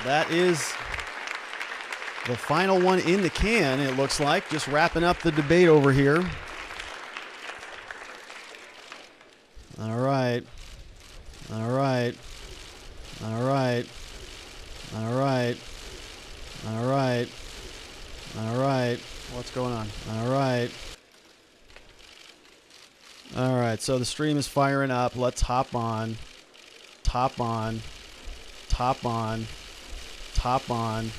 That is the final one in the can, it looks like. Just wrapping up the debate over here. All right. All right. All right. All right. All right. All right. What's going on? All right. All right. So the stream is firing up. Let's hop on. Top on. Top on. Top on.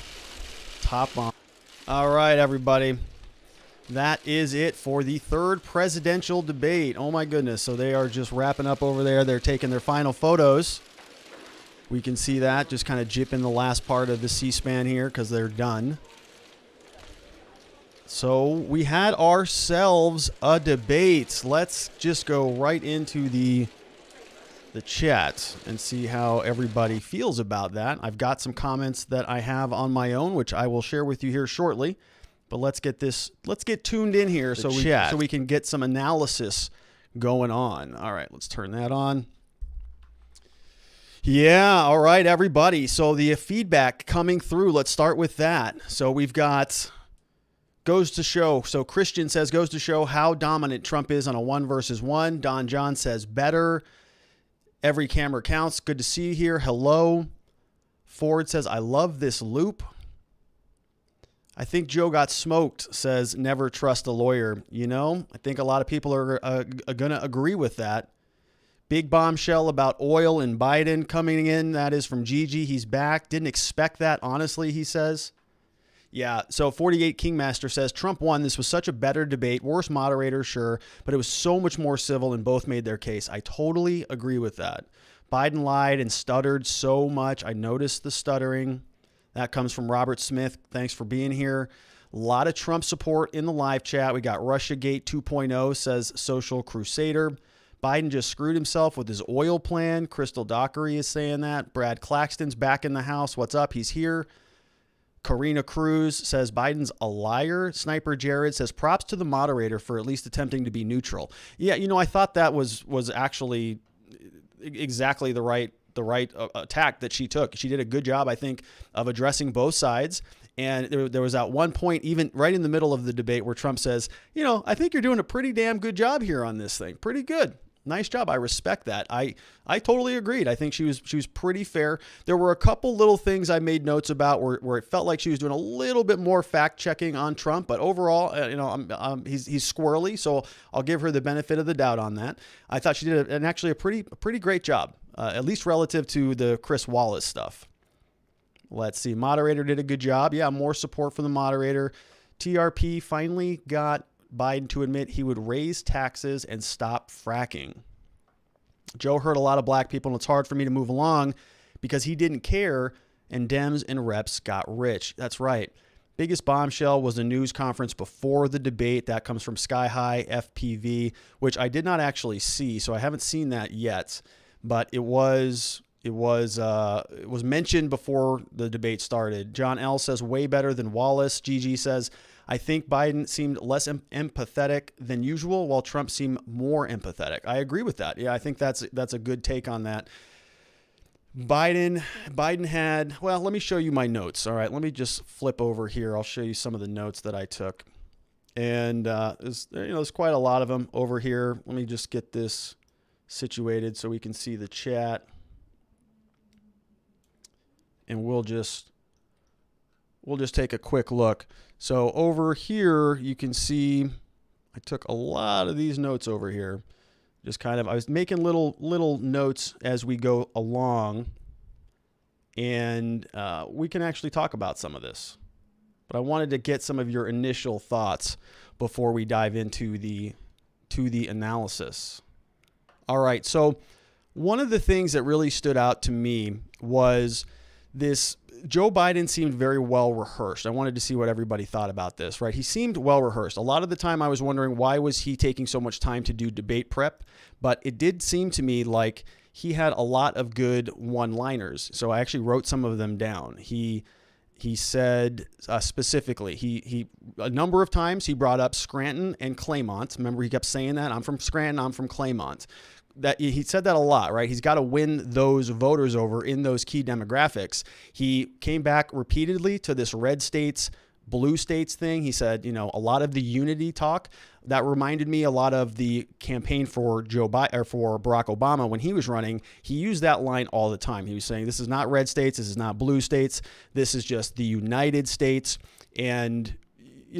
Top on. All right, everybody. That is it for the third presidential debate. Oh, my goodness. So they are just wrapping up over there. They're taking their final photos. We can see that. Just kind of jipping the last part of the C-SPAN here because they're done. So we had ourselves a debate. Let's just go right into the chat and see how everybody feels about that. I've got some comments that I have on my own, which I will share with you here shortly. But let's get tuned in here so we can get some analysis going on. All right, let's turn that on. Yeah, all right, everybody. So the feedback coming through, let's start with that. So we've got goes to show. So Christian says goes to show how dominant Trump is on a 1 versus 1. Don John says better. Every camera counts. Good to see you here. Hello. Ford says I love this loop. I think Joe got smoked, says never trust a lawyer. You know, I think a lot of people are going to agree with that. Big bombshell about oil and Biden coming in. That is from Gigi. He's back. Didn't expect that, honestly, he says. Yeah, so 48 Kingmaster says Trump won. This was such a better debate. Worse moderator, sure, but it was so much more civil and both made their case. I totally agree with that. Biden lied and stuttered so much. I noticed the stuttering. That comes from Robert Smith. Thanks for being here. A lot of Trump support in the live chat. We got Russiagate 2.0, says Social Crusader. Biden just screwed himself with his oil plan. Crystal Dockery is saying that. Brad Claxton's back in the house. What's up? He's here. Karina Cruz says Biden's a liar. Sniper Jared says props to the moderator for at least attempting to be neutral. Yeah, you know, I thought that was actually exactly the right attack that she took. She did a good job, I think, of addressing both sides. And there was at one point, even right in the middle of the debate, where Trump says, you know, I think you're doing a pretty damn good job here on this thing. Pretty good. Nice job. I respect that. I totally agreed. I think she was pretty fair. There were a couple little things I made notes about where it felt like she was doing a little bit more fact checking on Trump, but overall, you know, he's squirrely, so I'll give her the benefit of the doubt on that. I thought she did actually a pretty great job, at least relative to the Chris Wallace stuff. Let's see. Moderator did a good job. Yeah, more support from the moderator. TRP finally got Biden to admit he would raise taxes and stop fracking. Joe hurt a lot of black people, and it's hard for me to move along because he didn't care, and Dems and reps got rich. That's right. Biggest bombshell was a news conference before the debate. That comes from Sky High FPV, which I did not actually see, so I haven't seen that yet. But it was mentioned before the debate started. John L. says way better than Wallace. Gigi says, I think Biden seemed less empathetic than usual, while Trump seemed more empathetic. I agree with that. Yeah, I think that's a good take on that. Biden had, well, let me show you my notes. All right, let me just flip over here. I'll show you some of the notes that I took. And there's quite a lot of them over here. Let me just get this situated so we can see the chat. And we'll just take a quick look. So over here, you can see I took a lot of these notes over here. Just kind of, I was making little notes as we go along, and we can actually talk about some of this. But I wanted to get some of your initial thoughts before we dive into the analysis. All right, so one of the things that really stood out to me was this. Joe Biden seemed very well rehearsed. I wanted to see what everybody thought about this, right? He seemed well rehearsed. A lot of the time I was wondering why was he taking so much time to do debate prep, but it did seem to me like he had a lot of good one-liners. So I actually wrote some of them down. He said specifically, he a number of times he brought up Scranton and Claymont. Remember, he kept saying that, I'm from Scranton, I'm from Claymont. that he said that a lot, right? He's got to win those voters over in those key demographics. He came back repeatedly to this red states, blue states thing. He said, a lot of the unity talk that reminded me a lot of the campaign for Joe Biden or for Barack Obama when he was running. He used that line all the time. He was saying, this is not red states. This is not blue states. This is just the United States. And,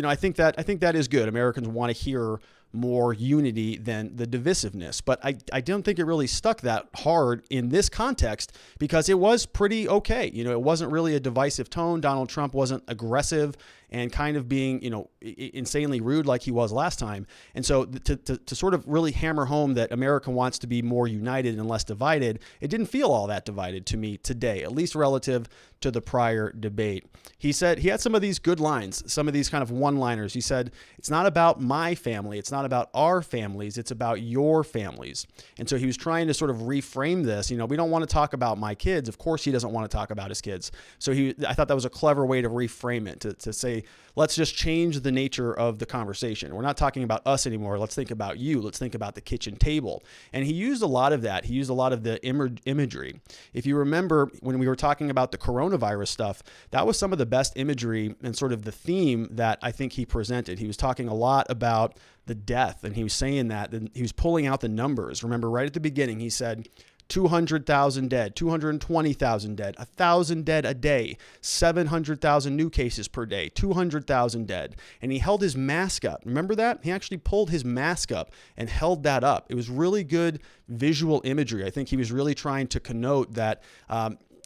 I think that is good. Americans want to hear more unity than the divisiveness. But I don't think it really stuck that hard in this context because it was pretty okay. It wasn't really a divisive tone. Donald Trump wasn't aggressive and kind of being, insanely rude like he was last time. And so to sort of really hammer home that America wants to be more united and less divided, it didn't feel all that divided to me today, at least relative to the prior debate. He said he had some of these good lines, some of these kind of one-liners. He said, it's not about my family. It's not about our families. It's about your families. And so he was trying to sort of reframe this. We don't want to talk about my kids. Of course, he doesn't want to talk about his kids. So I thought that was a clever way to reframe it, to say, let's just change the nature of the conversation. We're not talking about us anymore. Let's think about you. Let's think about the kitchen table. And he used a lot of that. He used a lot of the imagery. If you remember when we were talking about the coronavirus stuff, that was some of the best imagery and sort of the theme that I think he presented. He was talking a lot about the death, and he was saying that, and he was pulling out the numbers. Remember, right at the beginning, he said, 200,000 dead, 220,000 dead, 1,000 dead a day, 700,000 new cases per day, 200,000 dead. And he held his mask up. Remember that? He actually pulled his mask up and held that up. It was really good visual imagery. I think he was really trying to connote that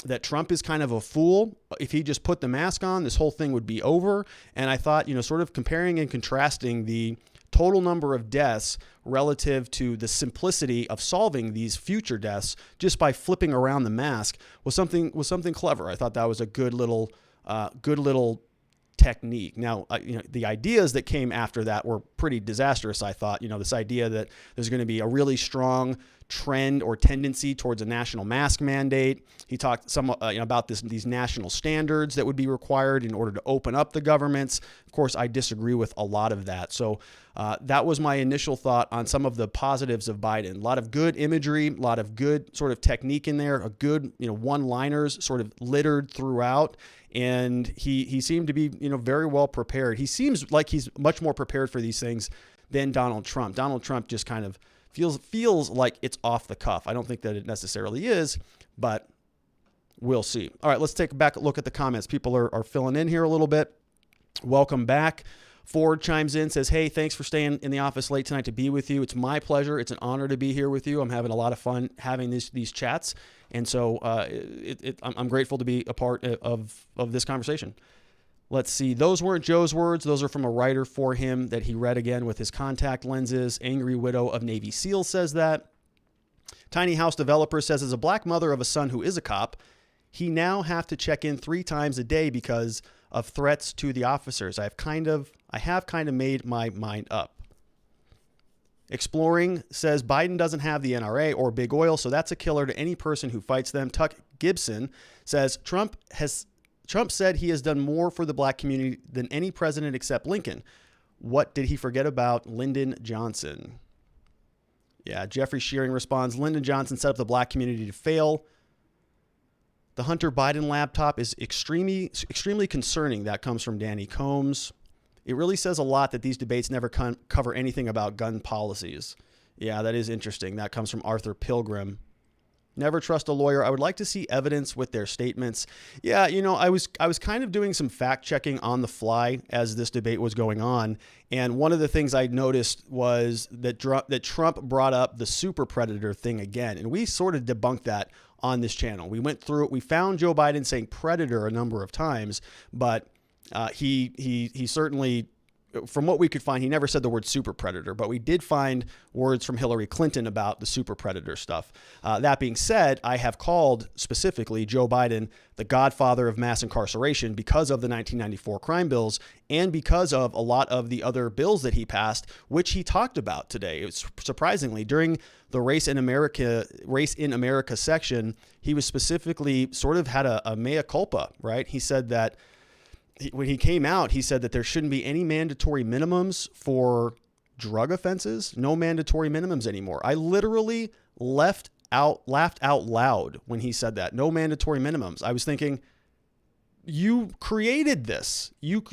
that Trump is kind of a fool. If he just put the mask on, this whole thing would be over. And I thought, sort of comparing and contrasting the total number of deaths relative to the simplicity of solving these future deaths just by flipping around the mask was something clever. I thought that was a good little technique. Now, the ideas that came after that were pretty disastrous. I thought, this idea that there's going to be a really strong trend or tendency towards a national mask mandate. He talked some about these national standards that would be required in order to open up the governments. Of course, I disagree with a lot of that. So that was my initial thought on some of the positives of Biden. A lot of good imagery, a lot of good sort of technique in there, a good one-liners sort of littered throughout. And he seemed to be very well prepared. He seems like he's much more prepared for these things than Donald Trump. Donald Trump just kind of feels like it's off the cuff. I don't think that it necessarily is, but we'll see. All right, let's take a back look at the comments. People are filling in here a little bit. Welcome back. Ford chimes in, says, hey, thanks for staying in the office late tonight to be with you. It's my pleasure. It's an honor to be here with you. I'm having a lot of fun having these chats. And so I'm grateful to be a part of this conversation. Let's see. Those weren't Joe's words. Those are from a writer for him that he read again with his contact lenses. Angry Widow of Navy SEAL says that. Tiny House Developer says, as a black mother of a son who is a cop, he now have to check in 3 times a day because of threats to the officers. I have kind of made my mind up. Exploring says Biden doesn't have the NRA or big oil, so that's a killer to any person who fights them. Tuck Gibson says Trump said he has done more for the black community than any president except Lincoln. What did he forget about Lyndon Johnson? Yeah, Jeffrey Shearing responds, Lyndon Johnson set up the black community to fail. The Hunter Biden laptop is extremely concerning. That comes from Danny Combs. It really says a lot that these debates never cover anything about gun policies. Yeah, that is interesting. That comes from Arthur Pilgrim. Never trust a lawyer. I would like to see evidence with their statements. Yeah, I was kind of doing some fact checking on the fly as this debate was going on. And one of the things I noticed was that Trump brought up the super predator thing again. And we sort of debunked that on this channel. We went through it. We found Joe Biden saying predator a number of times, but he certainly, from what we could find, he never said the word super predator, but we did find words from Hillary Clinton about the super predator stuff. That being said, I have called specifically Joe Biden the godfather of mass incarceration because of the 1994 crime bills and because of a lot of the other bills that he passed, which he talked about today. It was surprisingly during the Race in America section, he was specifically sort of had a mea culpa, right? He said that when he came out, he said that there shouldn't be any mandatory minimums for drug offenses, no mandatory minimums anymore. I literally laughed out loud when he said that. No mandatory minimums. I was thinking, you created this. You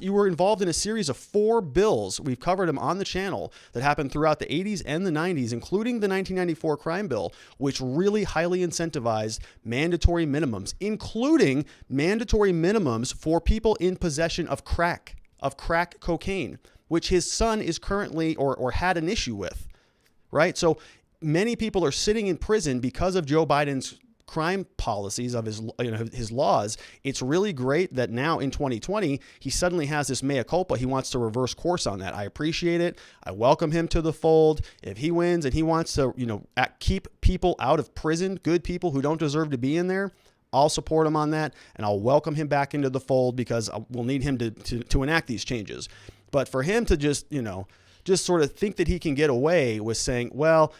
were involved in a series of 4 bills. We've covered them on the channel that happened throughout the 80s and the 90s, including the 1994 crime bill, which really highly incentivized mandatory minimums, including mandatory minimums for people in possession of crack cocaine, which his son is currently or had an issue with, right? So many people are sitting in prison because of Joe Biden's crime policies, of his laws. It's really great that now in 2020, he suddenly has this mea culpa. He wants to reverse course on that. I appreciate it. I welcome him to the fold. If he wins and he wants to, keep people out of prison, good people who don't deserve to be in there, I'll support him on that, and I'll welcome him back into the fold because we'll need him to enact these changes. But for him to just sort of think that he can get away with saying, well,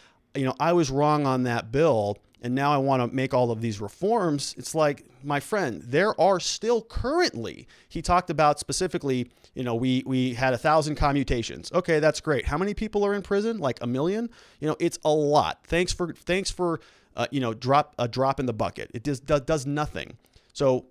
I was wrong on that bill, and now I want to make all of these reforms. It's like, my friend, there are still currently, he talked about specifically, we had 1,000 commutations. Okay, that's great. How many people are in prison? Like 1 million? It's a lot. Thanks for drop in the bucket. It does nothing. So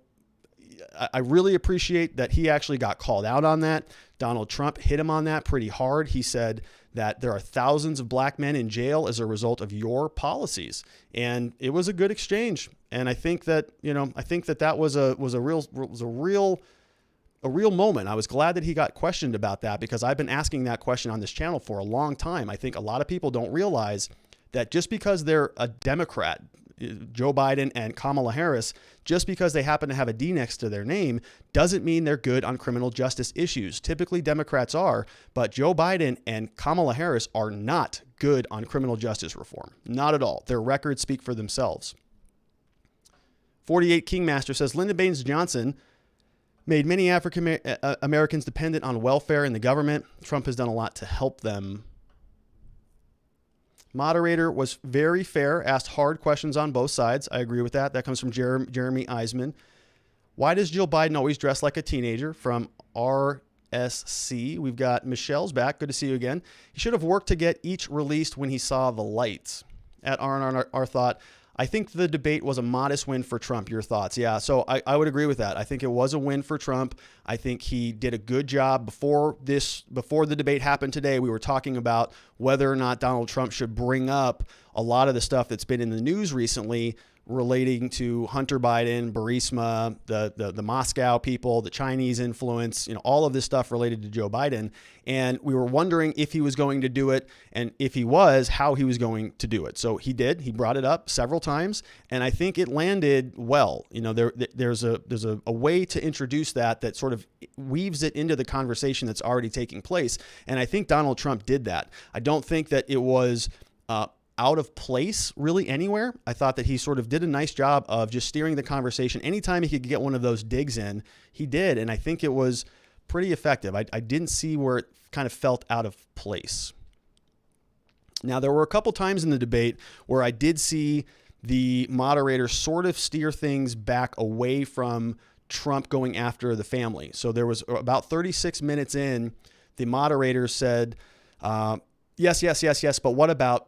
I really appreciate that he actually got called out on that. Donald Trump hit him on that pretty hard. He said that there are thousands of black men in jail as a result of your policies. And it was a good exchange. And I think that, that was a real moment. I was glad that he got questioned about that, because I've been asking that question on this channel for a long time. I think a lot of people don't realize that just because they're a Democrat, Joe Biden and Kamala Harris, just because they happen to have a D next to their name doesn't mean they're good on criminal justice issues. Typically Democrats are, but Joe Biden and Kamala Harris are not good on criminal justice reform. Not at all. Their records speak for themselves. 48 Kingmaster says, Lyndon Baines Johnson made many African Americans dependent on welfare and the government. Trump has done a lot to help them. Moderator was very fair, asked hard questions on both sides. I agree with that. That comes from Jeremy Eisman. Why does Jill Biden always dress like a teenager? From RSC. We've got Michelle's back. Good to see you again. He should have worked to get each released when he saw the lights. At R thought, I think the debate was a modest win for Trump. Your thoughts? Yeah, so I would agree with that. I think it was a win for Trump. I think he did a good job. Before the debate happened today, we were talking about whether or not Donald Trump should bring up a lot of the stuff that's been in the news recently relating to Hunter Biden, Burisma, the Moscow people, the Chinese influence, all of this stuff related to Joe Biden. And we were wondering if he was going to do it, and if he was, how he was going to do it. So he did. He brought it up several times, and I think it landed well. There's a way to introduce that sort of weaves it into the conversation that's already taking place. And I think Donald Trump did that. I don't think that it was out of place really anywhere. I thought that he sort of did a nice job of just steering the conversation. Anytime he could get one of those digs in, he did. And I think it was pretty effective. I didn't see where it kind of felt out of place. Now, there were a couple times in the debate where I did see the moderator sort of steer things back away from Trump going after the family. So there was about 36 minutes in, the moderator said, yes, but what about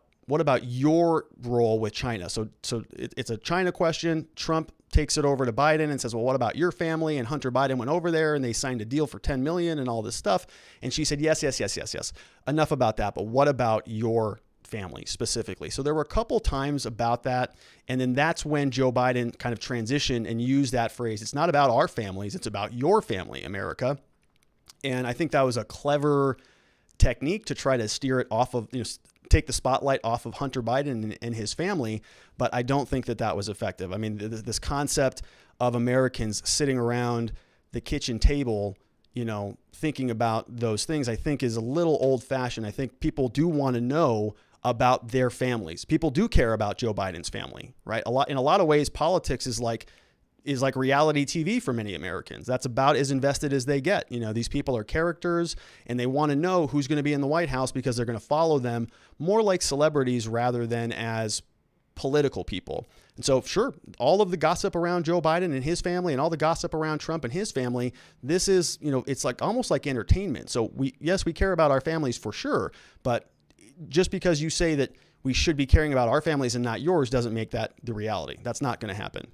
your role with China? So it's a China question. Trump takes it over to Biden and says, well, what about your family? And Hunter Biden went over there and they signed a deal for 10 million and all this stuff. And she said, yes. Enough about that. But what about your family specifically? So there were a couple times about that. And then that's when Joe Biden kind of transitioned and used that phrase. It's not about our families. It's about your family, America. And I think that was a clever technique to try to steer it off of, take the spotlight off of Hunter Biden and his family, but I don't think that was effective. I mean, this concept of Americans sitting around the kitchen table, thinking about those things, I think is a little old-fashioned. I think people do want to know about their families. People do care about Joe Biden's family, right? In a lot of ways, politics is like reality TV for many Americans. That's about as invested as they get. These people are characters and they want to know who's going to be in the White House because they're going to follow them more like celebrities rather than as political people. And so, sure, all of the gossip around Joe Biden and his family and all the gossip around Trump and his family, this is, it's like almost like entertainment. So we care about our families for sure, but just because you say that we should be caring about our families and not yours doesn't make that the reality. That's not going to happen.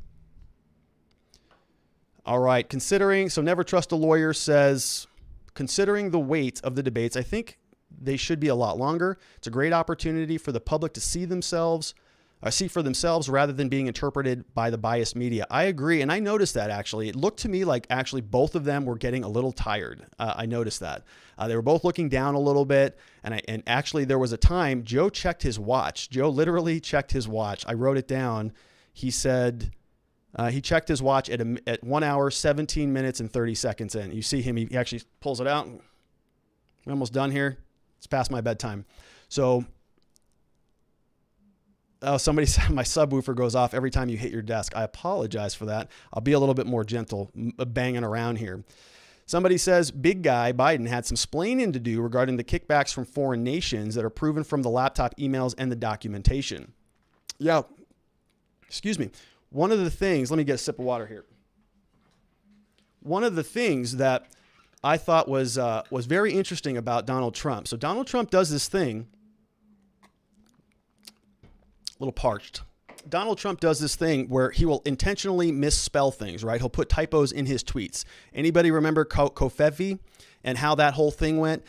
All right. So Never Trust a Lawyer says, considering the weight of the debates, I think they should be a lot longer. It's a great opportunity for the public to see for themselves rather than being interpreted by the biased media. I agree. And I noticed that actually. It looked to me like actually both of them were getting a little tired. I noticed that. They were both looking down a little bit. And actually there was a time Joe checked his watch. Joe literally checked his watch. I wrote it down. He said he checked his watch at 1 hour, 17 minutes and 30 seconds in. You see him, he actually pulls it out. We're almost done here. It's past my bedtime. So somebody said my subwoofer goes off every time you hit your desk. I apologize for that. I'll be a little bit more gentle banging around here. Somebody says big guy Biden had some splaining to do regarding the kickbacks from foreign nations that are proven from the laptop emails and the documentation. Yeah. Excuse me. One of the things, let me get a sip of water here. One of the things that I thought was very interesting about Donald Trump. So Donald Trump does this thing, a little parched. Donald Trump does this thing where he will intentionally misspell things, right? He'll put typos in his tweets. Anybody remember Kofevi and how that whole thing went?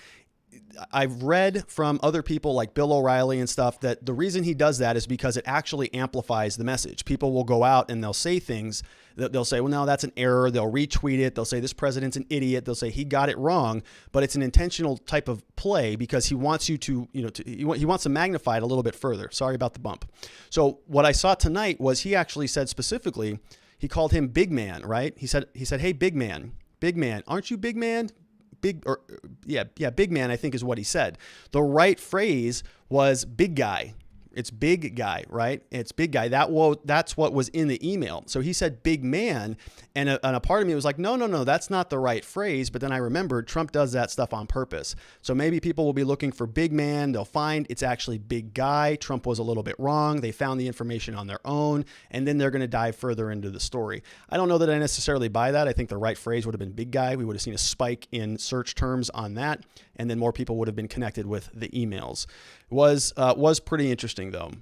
I've read from other people like Bill O'Reilly and stuff that the reason he does that is because it actually amplifies the message. People will go out and they'll say things that they'll say, well, no, that's an error. They'll retweet it. They'll say this president's an idiot. They'll say he got it wrong, but it's an intentional type of play because he wants you to, he wants to magnify it a little bit further. Sorry about the bump. So what I saw tonight was he actually said specifically, he called him big man, right? He said, hey, big man, aren't you big man? Big man, I think is what he said. The right phrase was big guy. It's big guy, right? It's big guy. That's what was in the email. So he said big man. And a part of me was like, no, that's not the right phrase. But then I remembered Trump does that stuff on purpose. So maybe people will be looking for big man. They'll find it's actually big guy. Trump was a little bit wrong. They found the information on their own. And then they're going to dive further into the story. I don't know that I necessarily buy that. I think the right phrase would have been big guy. We would have seen a spike in search terms on that. And then more people would have been connected with the emails. Was pretty interesting, though.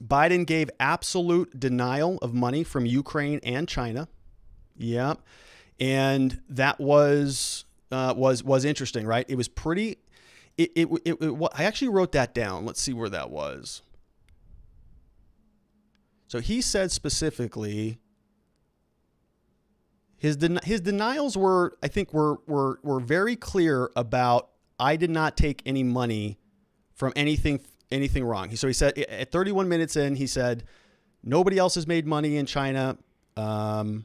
Biden gave absolute denial of money from Ukraine and China. Yeah. And that was interesting, right? It was pretty, I actually wrote that down. Let's see where that was. So he said specifically, his denials were, I think, were very clear about, I did not take any money from anything wrong. So he said at 31 minutes in, he said, nobody else has made money in China. Nothing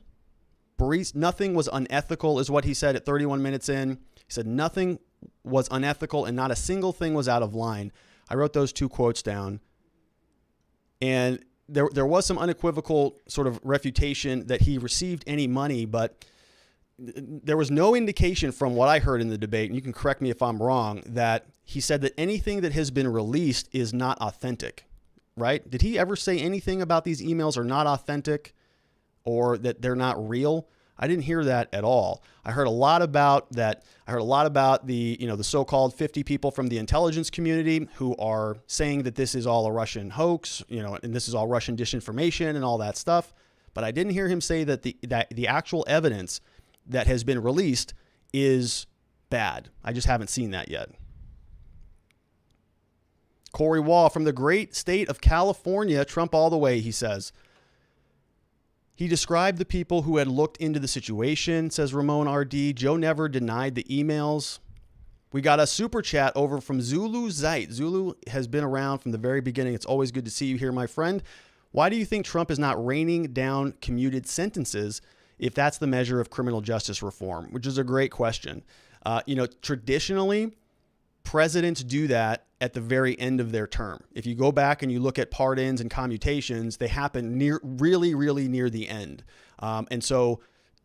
was unethical is what he said at 31 minutes in. He said nothing was unethical and not a single thing was out of line. I wrote those two quotes down. And there was some unequivocal sort of refutation that he received any money, but there was no indication from what I heard in the debate, and you can correct me if I'm wrong, that he said that anything that has been released is not authentic, right? Did he ever say anything about these emails are not authentic or that they're not real? I didn't hear that at all. I heard a lot about that. I heard a lot about the so-called 50 people from the intelligence community who are saying that this is all a Russian hoax, and this is all Russian disinformation and all that stuff. But I didn't hear him say that the actual evidence that has been released is bad. I just haven't seen that yet. Corey Wall from the great state of California, Trump all the way, he says. He described the people who had looked into the situation, says Ramon RD. Joe never denied the emails. We got a super chat over from Zulu Zeit. Zulu has been around from the very beginning. It's always good to see you here, my friend. Why do you think Trump is not raining down commuted sentences if that's the measure of criminal justice reform? Which is a great question. Traditionally, presidents do that at the very end of their term. If you go back and you look at pardons and commutations, they happen really near the end. And so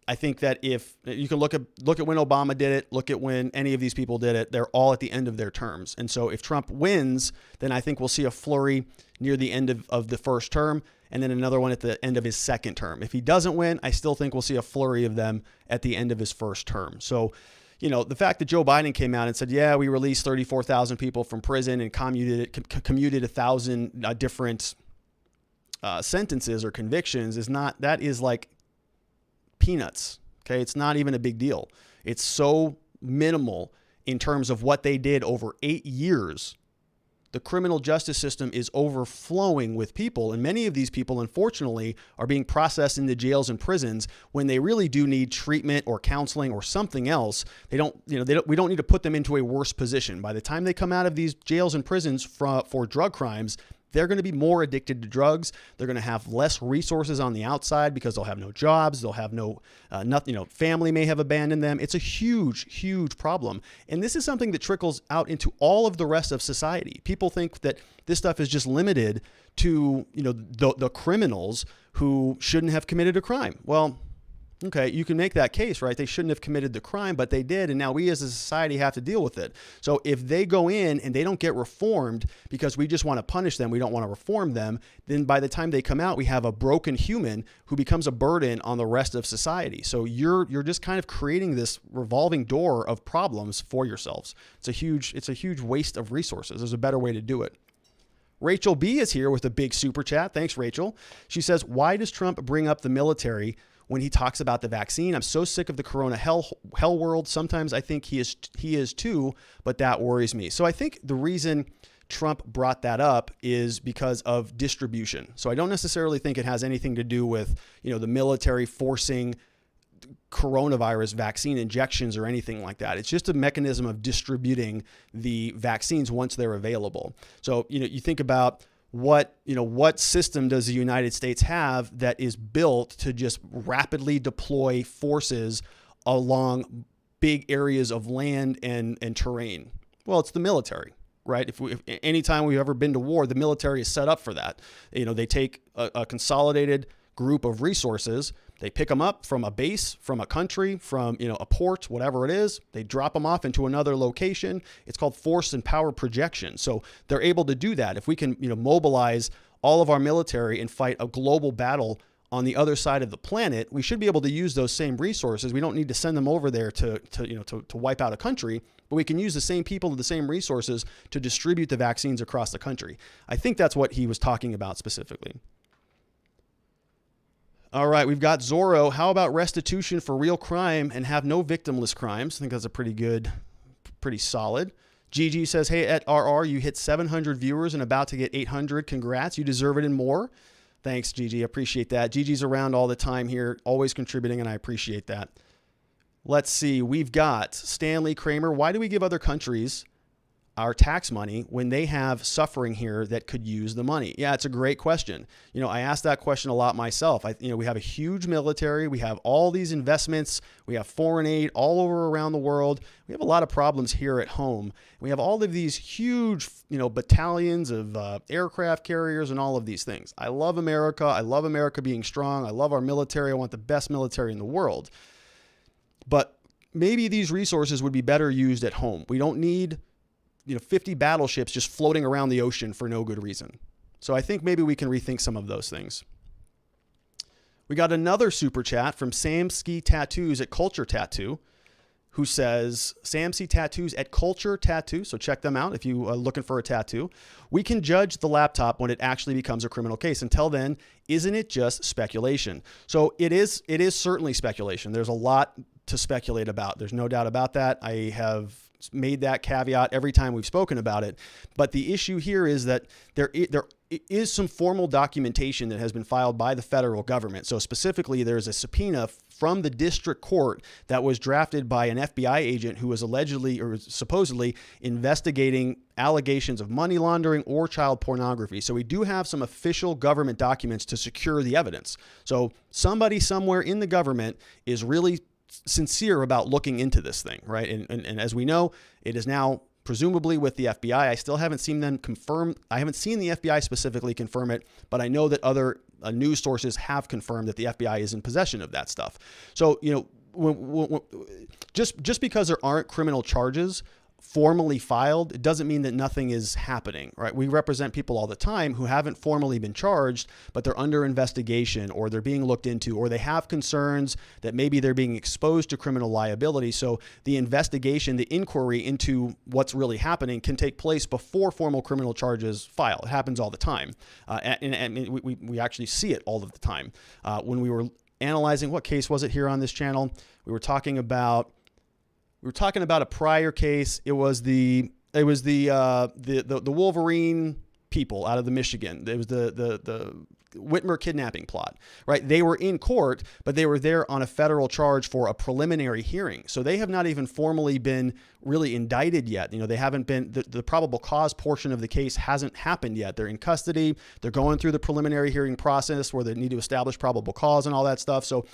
I think that if you can look at when Obama did it, look at when any of these people did it, they're all at the end of their terms. And so if Trump wins, then I think we'll see a flurry near the end of the first term and then another one at the end of his second term. If he doesn't win, I still think we'll see a flurry of them at the end of his first term. So, the fact that Joe Biden came out and said, yeah, we released 34,000 people from prison and commuted 1,000 different sentences or convictions that is like peanuts. Okay. It's not even a big deal. It's so minimal in terms of what they did over 8 years. The criminal justice system is overflowing with people, and many of these people, unfortunately, are being processed into jails and prisons when they really do need treatment or counseling or something else. We don't need to put them into a worse position. By the time they come out of these jails and prisons for drug crimes, they're going to be more addicted to drugs. They're going to have less resources on the outside because they'll have no jobs. They'll have nothing. Family may have abandoned them. It's a huge, huge problem. And this is something that trickles out into all of the rest of society. People think that this stuff is just limited to, the criminals who shouldn't have committed a crime. Well, okay, you can make that case, right? They shouldn't have committed the crime, but they did, and now we as a society have to deal with it. So if they go in and they don't get reformed because we just want to punish them, we don't want to reform them, then by the time they come out, we have a broken human who becomes a burden on the rest of society. So you're just kind of creating this revolving door of problems for yourselves. It's a huge waste of resources. There's a better way to do it. Rachel B is here with a big super chat. Thanks, Rachel. She says, why does Trump bring up the military when he talks about the vaccine? I'm so sick of the corona hell world. Sometimes I think he is too, but that worries me. So I think the reason Trump brought that up is because of distribution. So I don't necessarily think it has anything to do with, the military forcing coronavirus vaccine injections or anything like that. It's just a mechanism of distributing the vaccines once they're available. So, you think about what system does the United States have that is built to just rapidly deploy forces along big areas of land and terrain? Well, it's the military, right? If anytime we've ever been to war, the military is set up for that. They take a consolidated group of resources. They pick them up from a base, from a country, from a port, whatever it is. They drop them off into another location. It's called force and power projection. So they're able to do that. If we can mobilize all of our military and fight a global battle on the other side of the planet, we should be able to use those same resources. We don't need to send them over there to wipe out a country, but we can use the same people and the same resources to distribute the vaccines across the country. I think that's what he was talking about specifically. All right, we've got Zorro. How about restitution for real crime and have no victimless crimes? I think that's a pretty solid. Gigi says, hey, at RR, you hit 700 viewers and about to get 800. Congrats. You deserve it and more. Thanks, Gigi. Appreciate that. Gigi's around all the time here, always contributing, and I appreciate that. Let's see. We've got Stanley Kramer. Why do we give other countries our tax money when they have suffering here that could use the money? Yeah, it's a great question. I asked that question a lot myself. We have a huge military. We have all these investments. We have foreign aid all over around the world. We have a lot of problems here at home. We have all of these huge, battalions of aircraft carriers and all of these things. I love America. I love America being strong. I love our military. I want the best military in the world. But maybe these resources would be better used at home. We don't need 50 battleships just floating around the ocean for no good reason. So I think maybe we can rethink some of those things. We got another super chat from Samsky Tattoos at Culture Tattoo, who says, Samsky Tattoos at Culture Tattoo. So check them out if you are looking for a tattoo. We can judge the laptop when it actually becomes a criminal case. Until then, isn't it just speculation? So it is certainly speculation. There's a lot to speculate about. There's no doubt about that. I have made that caveat every time we've spoken about it. But the issue here is that there is some formal documentation that has been filed by the federal government. So specifically, there's a subpoena from the district court that was drafted by an FBI agent who was allegedly or supposedly investigating allegations of money laundering or child pornography. So we do have some official government documents to secure the evidence. So somebody somewhere in the government is really sincere about looking into this thing, right? And as we know, it is now presumably with the FBI. I still haven't seen them confirm. I haven't seen the FBI specifically confirm it, but I know that other news sources have confirmed that the FBI is in possession of that stuff. So, just because there aren't criminal charges formally filed, it doesn't mean that nothing is happening, right? We represent people all the time who haven't formally been charged, but they're under investigation, or they're being looked into, or they have concerns that maybe they're being exposed to criminal liability. So the investigation, the inquiry into what's really happening can take place before formal criminal charges file. It happens all the time. And we actually see it all of the time. When we were analyzing, what case was it here on this channel? We were talking about a prior case. It was the Wolverine people out of the Michigan. It was the Whitmer kidnapping plot, right? They were in court, but they were there on a federal charge for a preliminary hearing. So they have not even formally been really indicted yet. They haven't been, the probable cause portion of the case hasn't happened yet. They're in custody. They're going through the preliminary hearing process where they need to establish probable cause and all that stuff. So,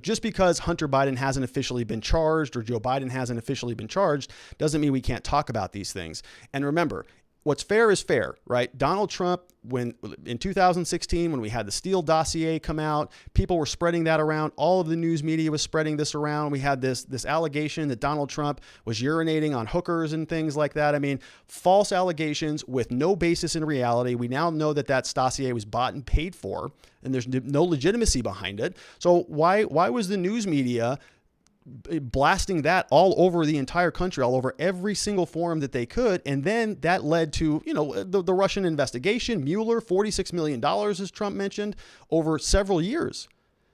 just because Hunter Biden hasn't officially been charged or Joe Biden hasn't officially been charged doesn't mean we can't talk about these things. And remember, what's fair is fair, right? Donald Trump, when in 2016, when we had the Steele dossier come out, people were spreading that around. All of the news media was spreading this around. We had this allegation that Donald Trump was urinating on hookers and things like that. I mean, false allegations with no basis in reality. We now know that dossier was bought and paid for, and there's no legitimacy behind it. So why was the news media blasting that all over the entire country, all over every single forum that they could? And then that led to, the Russian investigation, Mueller, $46 million, as Trump mentioned, over several years.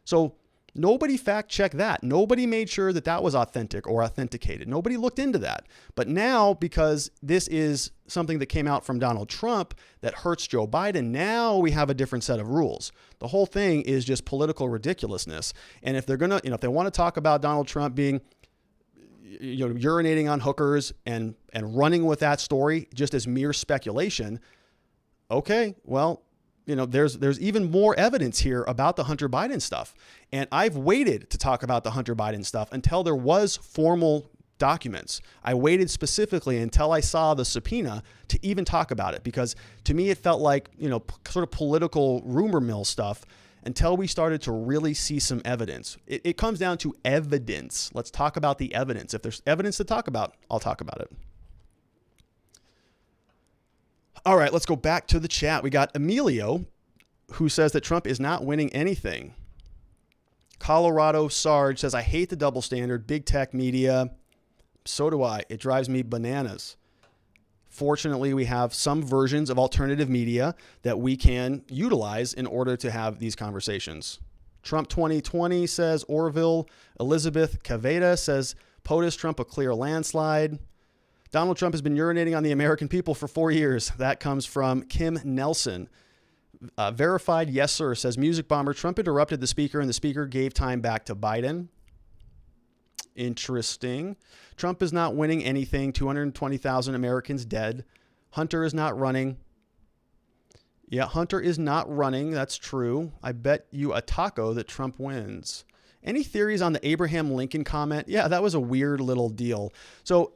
So nobody fact checked that. Nobody made sure that was authentic or authenticated. Nobody looked into that. But now, because this is something that came out from Donald Trump that hurts Joe Biden, now we have a different set of rules. The whole thing is just political ridiculousness. And if they're going to, if they want to talk about Donald Trump being, urinating on hookers and running with that story just as mere speculation, okay, well, there's even more evidence here about the Hunter Biden stuff. And I've waited to talk about the Hunter Biden stuff until there was formal documents. I waited specifically until I saw the subpoena to even talk about it, because to me, it felt like, sort of political rumor mill stuff until we started to really see some evidence. It comes down to evidence. Let's talk about the evidence. If there's evidence to talk about, I'll talk about it. All right, let's go back to the chat. We got Emilio, who says that Trump is not winning anything. Colorado Sarge says, I hate the double standard, big tech media. So do I. It drives me bananas. Fortunately, we have some versions of alternative media that we can utilize in order to have these conversations. Trump 2020 says Orville. Elizabeth Caveda says POTUS Trump a clear landslide. Donald Trump has been urinating on the American people for 4 years. That comes from Kim Nelson. Verified, yes, sir, says Music Bomber. Trump interrupted the speaker and the speaker gave time back to Biden. Interesting. Trump is not winning anything. 220,000 Americans dead. Hunter is not running. Yeah, Hunter is not running. That's true. I bet you a taco that Trump wins. Any theories on the Abraham Lincoln comment? Yeah, that was a weird little deal. So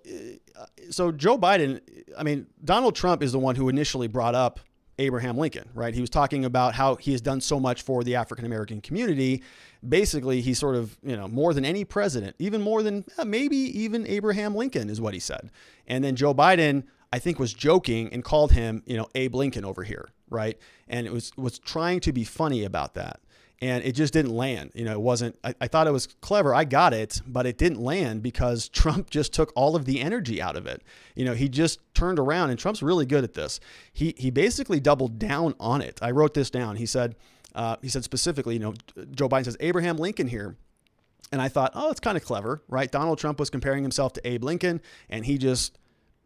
Joe Biden, Donald Trump is the one who initially brought up Abraham Lincoln, right? He was talking about how he has done so much for the African-American community. Basically, he's sort of, more than any president, even more than maybe even Abraham Lincoln is what he said. And then Joe Biden, I think, was joking and called him, Abe Lincoln over here, right? And it was trying to be funny about that. And it just didn't land. It wasn't, I thought it was clever. I got it, but it didn't land because Trump just took all of the energy out of it. He just turned around, and Trump's really good at this. He basically doubled down on it. I wrote this down. He said specifically, Joe Biden says Abraham Lincoln here. And I thought, oh, it's kind of clever, right? Donald Trump was comparing himself to Abe Lincoln, and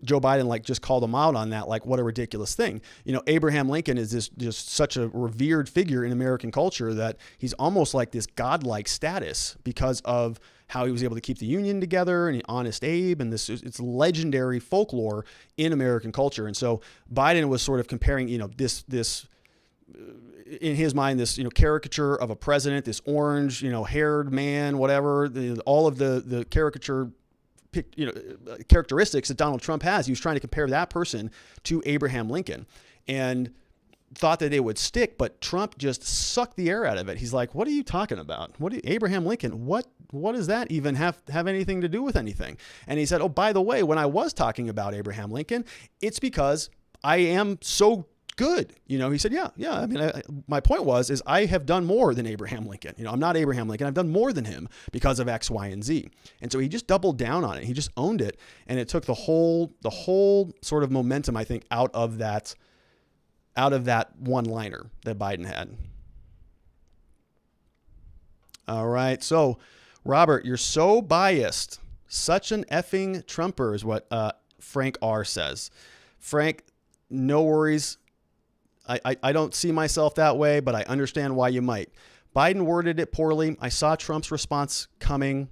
Joe Biden just called him out on that, what a ridiculous thing. Abraham Lincoln is just such a revered figure in American culture that he's almost like this godlike status because of how he was able to keep the Union together, and Honest Abe, and it's legendary folklore in American culture. And so Biden was sort of comparing, this in his mind, this, caricature of a president, this orange, haired man, whatever, all of the caricature characteristics that Donald Trump has. He was trying to compare that person to Abraham Lincoln. And thought that it would stick, but Trump just sucked the air out of it. He's like, what are you talking about? Abraham Lincoln, what does that even have anything to do with anything? And he said, oh, by the way, when I was talking about Abraham Lincoln, it's because I am so good. He said, yeah. I mean, my point is I have done more than Abraham Lincoln. I'm not Abraham Lincoln. I've done more than him because of X, Y, and Z. And so he just doubled down on it. He just owned it. And it took the whole sort of momentum, I think, out of that one-liner that Biden had. All right. So, Robert, you're so biased. Such an effing Trumper is what Frank R. says. Frank, no worries. I don't see myself that way, but I understand why you might. Biden worded it poorly. I saw Trump's response coming.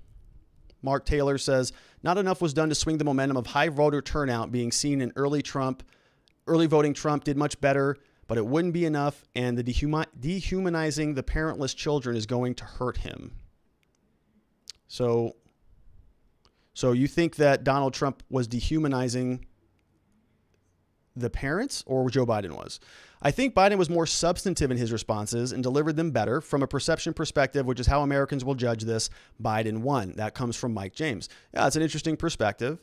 Mark Taylor says, not enough was done to swing the momentum of high voter turnout being seen in early voting Trump did much better, but it wouldn't be enough, and the dehumanizing the parentless children is going to hurt him. So you think that Donald Trump was dehumanizing the parents, or Joe Biden was? I think Biden was more substantive in his responses and delivered them better from a perception perspective, which is how Americans will judge this. Biden won. That comes from Mike James. Yeah, it's an interesting perspective.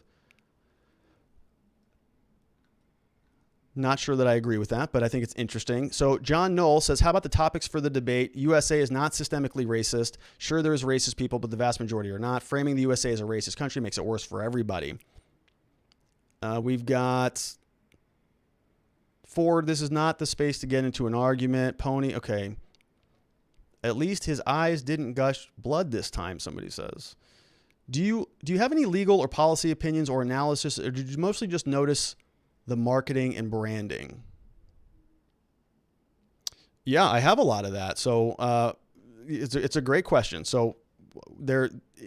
Not sure that I agree with that, but I think it's interesting. So John Knoll says, how about the topics for the debate? USA is not systemically racist. Sure, there's racist people, but the vast majority are not. Framing the USA as a racist country makes it worse for everybody. We've got Ford. This is not the space to get into an argument. Pony. Okay. At least his eyes didn't gush blood this time, somebody says. Do you have any legal or policy opinions or analysis, or did you mostly just notice the marketing and branding? Yeah, I have a lot of that. So it's a great question. So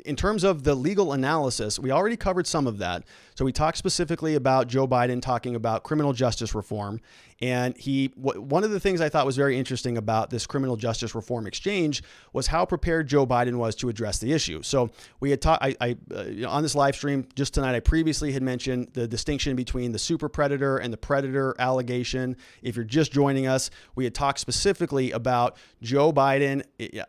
in terms of the legal analysis, we already covered some of that. So we talked specifically about Joe Biden talking about criminal justice reform. And one of the things I thought was very interesting about this criminal justice reform exchange was how prepared Joe Biden was to address the issue. So we had talked, on this live stream just tonight, I previously had mentioned the distinction between the super predator and the predator allegation. If you're just joining us, we had talked specifically about Joe Biden.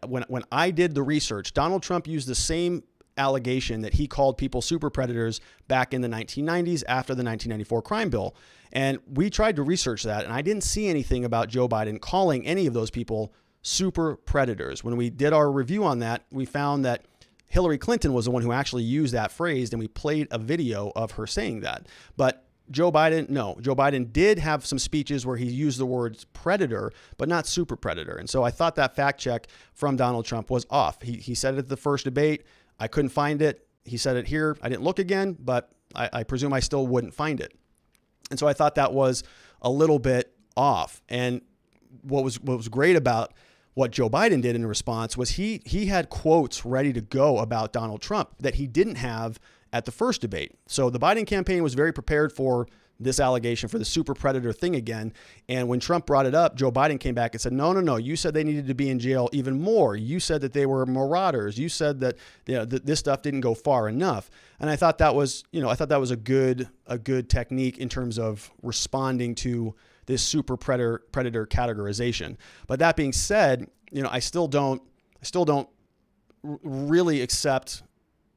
When I did the research, Donald Trump used the same allegation that he called people super predators back in the 1990s after the 1994 crime bill. And we tried to research that, and I didn't see anything about Joe Biden calling any of those people super predators. When we did our review on that, we found that Hillary Clinton was the one who actually used that phrase, and we played a video of her saying that. But Joe Biden, no. Joe Biden did have some speeches where he used the words predator, but not super predator. And so I thought that fact check from Donald Trump was off. He said it at the first debate. I couldn't find it. He said it here. I didn't look again, but I presume I still wouldn't find it. And so I thought that was a little bit off. And what was great about what Joe Biden did in response was he had quotes ready to go about Donald Trump that he didn't have at the first debate. So the Biden campaign was very prepared for this allegation, for the super predator thing again. And when Trump brought it up, Joe Biden came back and said, no, you said they needed to be in jail even more. You said that they were marauders. You said that, that this stuff didn't go far enough. And I thought that was, a good technique in terms of responding to this super predator categorization. But that being said, I still don't really accept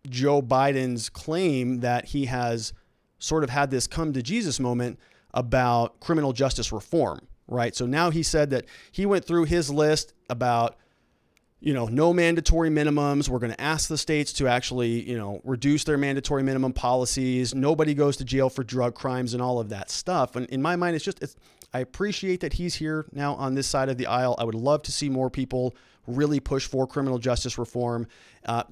Joe Biden's claim that he has sort of had this come to Jesus moment about criminal justice reform, right? So now he said that he went through his list about, no mandatory minimums. We're going to ask the states to actually, reduce their mandatory minimum policies. Nobody goes to jail for drug crimes and all of that stuff. And in my mind, I appreciate that he's here now on this side of the aisle. I would love to see more people really push for criminal justice reform.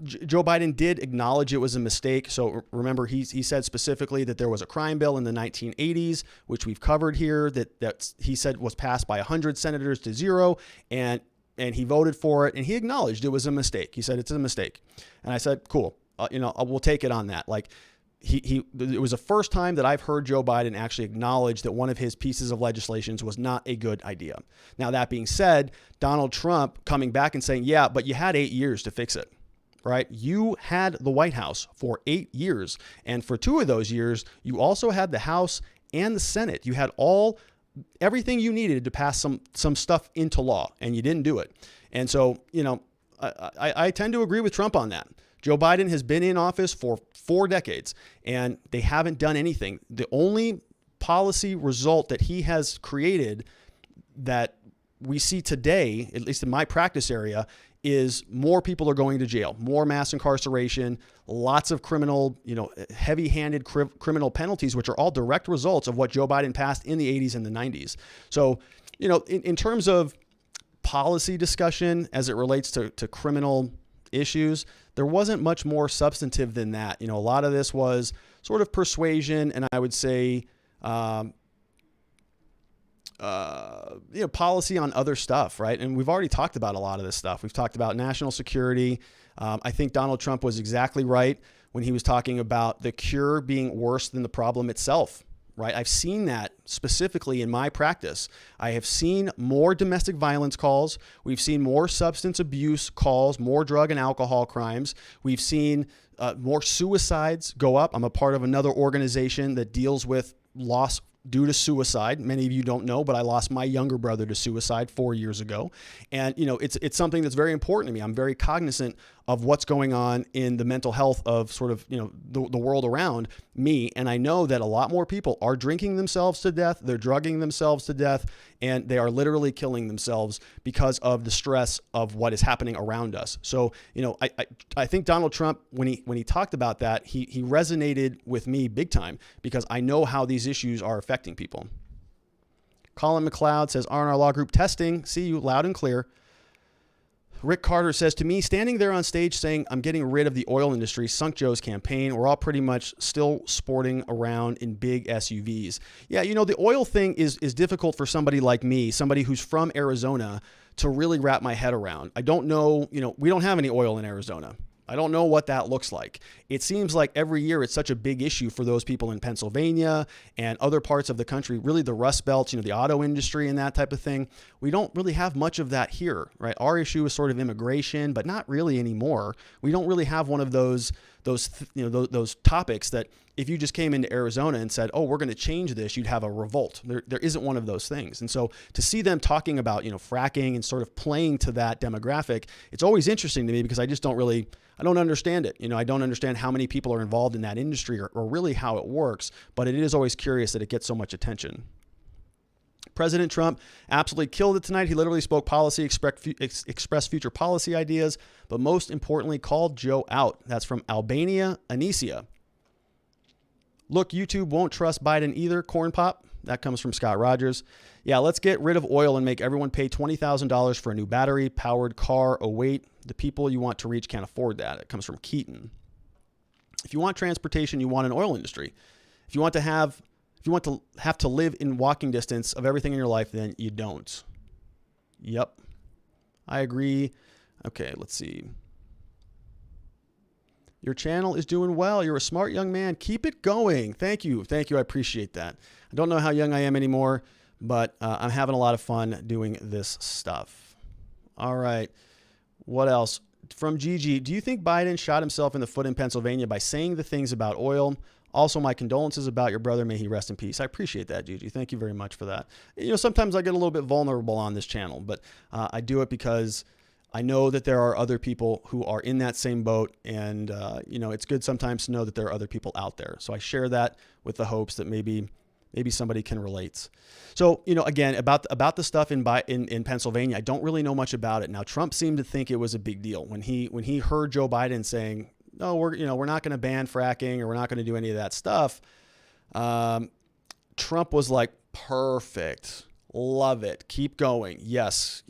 Joe Biden did acknowledge it was a mistake. So remember, he said specifically that there was a crime bill in the 1980s, which we've covered here, that he said was passed by 100 senators to 0, and he voted for it, and he acknowledged it was a mistake. He said it's a mistake, and I said, cool, we'll take it on that. Like it was the first time that I've heard Joe Biden actually acknowledge that one of his pieces of legislation was not a good idea. Now, that being said, Donald Trump coming back and saying, yeah, but you had 8 years to fix it, right? You had the White House for 8 years. And for 2 of those years, you also had the House and the Senate. You had all everything you needed to pass some stuff into law, and you didn't do it. And so, I tend to agree with Trump on that. Joe Biden has been in office for 4 decades, and they haven't done anything. The only policy result that he has created that we see today, at least in my practice area, is more people are going to jail, more mass incarceration, lots of criminal, heavy-handed criminal penalties, which are all direct results of what Joe Biden passed in the 80s and the 90s. So, in terms of policy discussion as it relates to criminal issues, there wasn't much more substantive than that. A lot of this was sort of persuasion, and I would say, policy on other stuff, right? And we've already talked about a lot of this stuff. We've talked about national security. I think Donald Trump was exactly right when he was talking about the cure being worse than the problem itself, right? I've seen that specifically in my practice. I have seen more domestic violence calls. We've seen more substance abuse calls, more drug and alcohol crimes. We've seen more suicides go up. I'm a part of another organization that deals with loss due to suicide. Many of you don't know, but I lost my younger brother to suicide 4 years ago. And, it's something that's very important to me. I'm very cognizant of what's going on in the mental health of sort of, the world around me. And I know that a lot more people are drinking themselves to death. They're drugging themselves to death, and they are literally killing themselves because of the stress of what is happening around us. So, I think Donald Trump, when he talked about that, he resonated with me big time because I know how these issues are affecting people. Colin McLeod says, R&R Law Group testing. See you loud and clear. Rick Carter says, to me, standing there on stage saying, I'm getting rid of the oil industry, sunk Joe's campaign. We're all pretty much still sporting around in big SUVs. Yeah, the oil thing is difficult for somebody like me, somebody who's from Arizona, to really wrap my head around. I don't know, we don't have any oil in Arizona. I don't know what that looks like. It seems like every year it's such a big issue for those people in Pennsylvania and other parts of the country, really the Rust Belt, the auto industry and that type of thing. We don't really have much of that here, right? Our issue is sort of immigration, but not really anymore. We don't really have one of those topics that if you just came into Arizona and said, oh, we're going to change this, you'd have a revolt. There isn't one of those things. And so to see them talking about, fracking and sort of playing to that demographic, it's always interesting to me because I just I don't understand it. I don't understand how many people are involved in that industry or really how it works, but it is always curious that it gets so much attention. President Trump absolutely killed it tonight. He literally spoke policy, expressed future policy ideas, but most importantly, called Joe out. That's from Albania Anicia. Look, YouTube won't trust Biden either. Corn Pop. That comes from Scott Rogers. Yeah, let's get rid of oil and make everyone pay $20,000 for a new battery-powered car. Oh, wait, the people you want to reach can't afford that. It comes from Keaton. If you want transportation, you want an oil industry. If you want to have to live in walking distance of everything in your life, then you don't. Yep. I agree. Okay, let's see. Your channel is doing well. You're a smart young man. Keep it going. Thank you. I appreciate that. I don't know how young I am anymore, but I'm having a lot of fun doing this stuff. All right. What else? From Gigi, do you think Biden shot himself in the foot in Pennsylvania by saying the things about oil? Also, my condolences about your brother. May he rest in peace. I appreciate that, Gigi. Thank you very much for that. Sometimes I get a little bit vulnerable on this channel, but I do it because I know that there are other people who are in that same boat, and it's good sometimes to know that there are other people out there. So I share that with the hopes that maybe somebody can relate. So again, about the stuff in Pennsylvania, I don't really know much about it. Now, Trump seemed to think it was a big deal when he heard Joe Biden saying, "No, we're not going to ban fracking or we're not going to do any of that stuff." Trump was like, "Perfect. Love it. Keep going. Yes.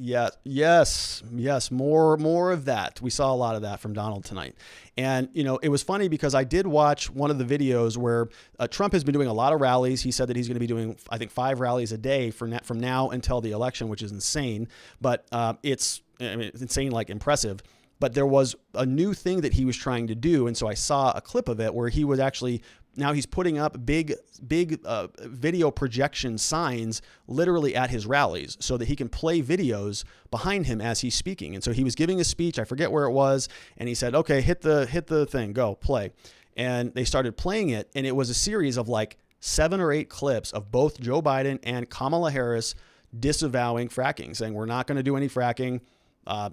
More of that." We saw a lot of that from Donald tonight. And, it was funny because I did watch one of the videos where Trump has been doing a lot of rallies. He said that he's going to be doing, I think, 5 rallies a day from now until the election, which is insane. But it's insane, like impressive. But there was a new thing that he was trying to do. And so I saw a clip of it where he was actually, now he's putting up big video projection signs literally at his rallies so that he can play videos behind him as he's speaking. And so he was giving a speech, I forget where it was, and he said, "Okay, hit the thing, go play." And they started playing it, and it was a series of like 7 or 8 clips of both Joe Biden and Kamala Harris disavowing fracking, saying we're not going to do any fracking.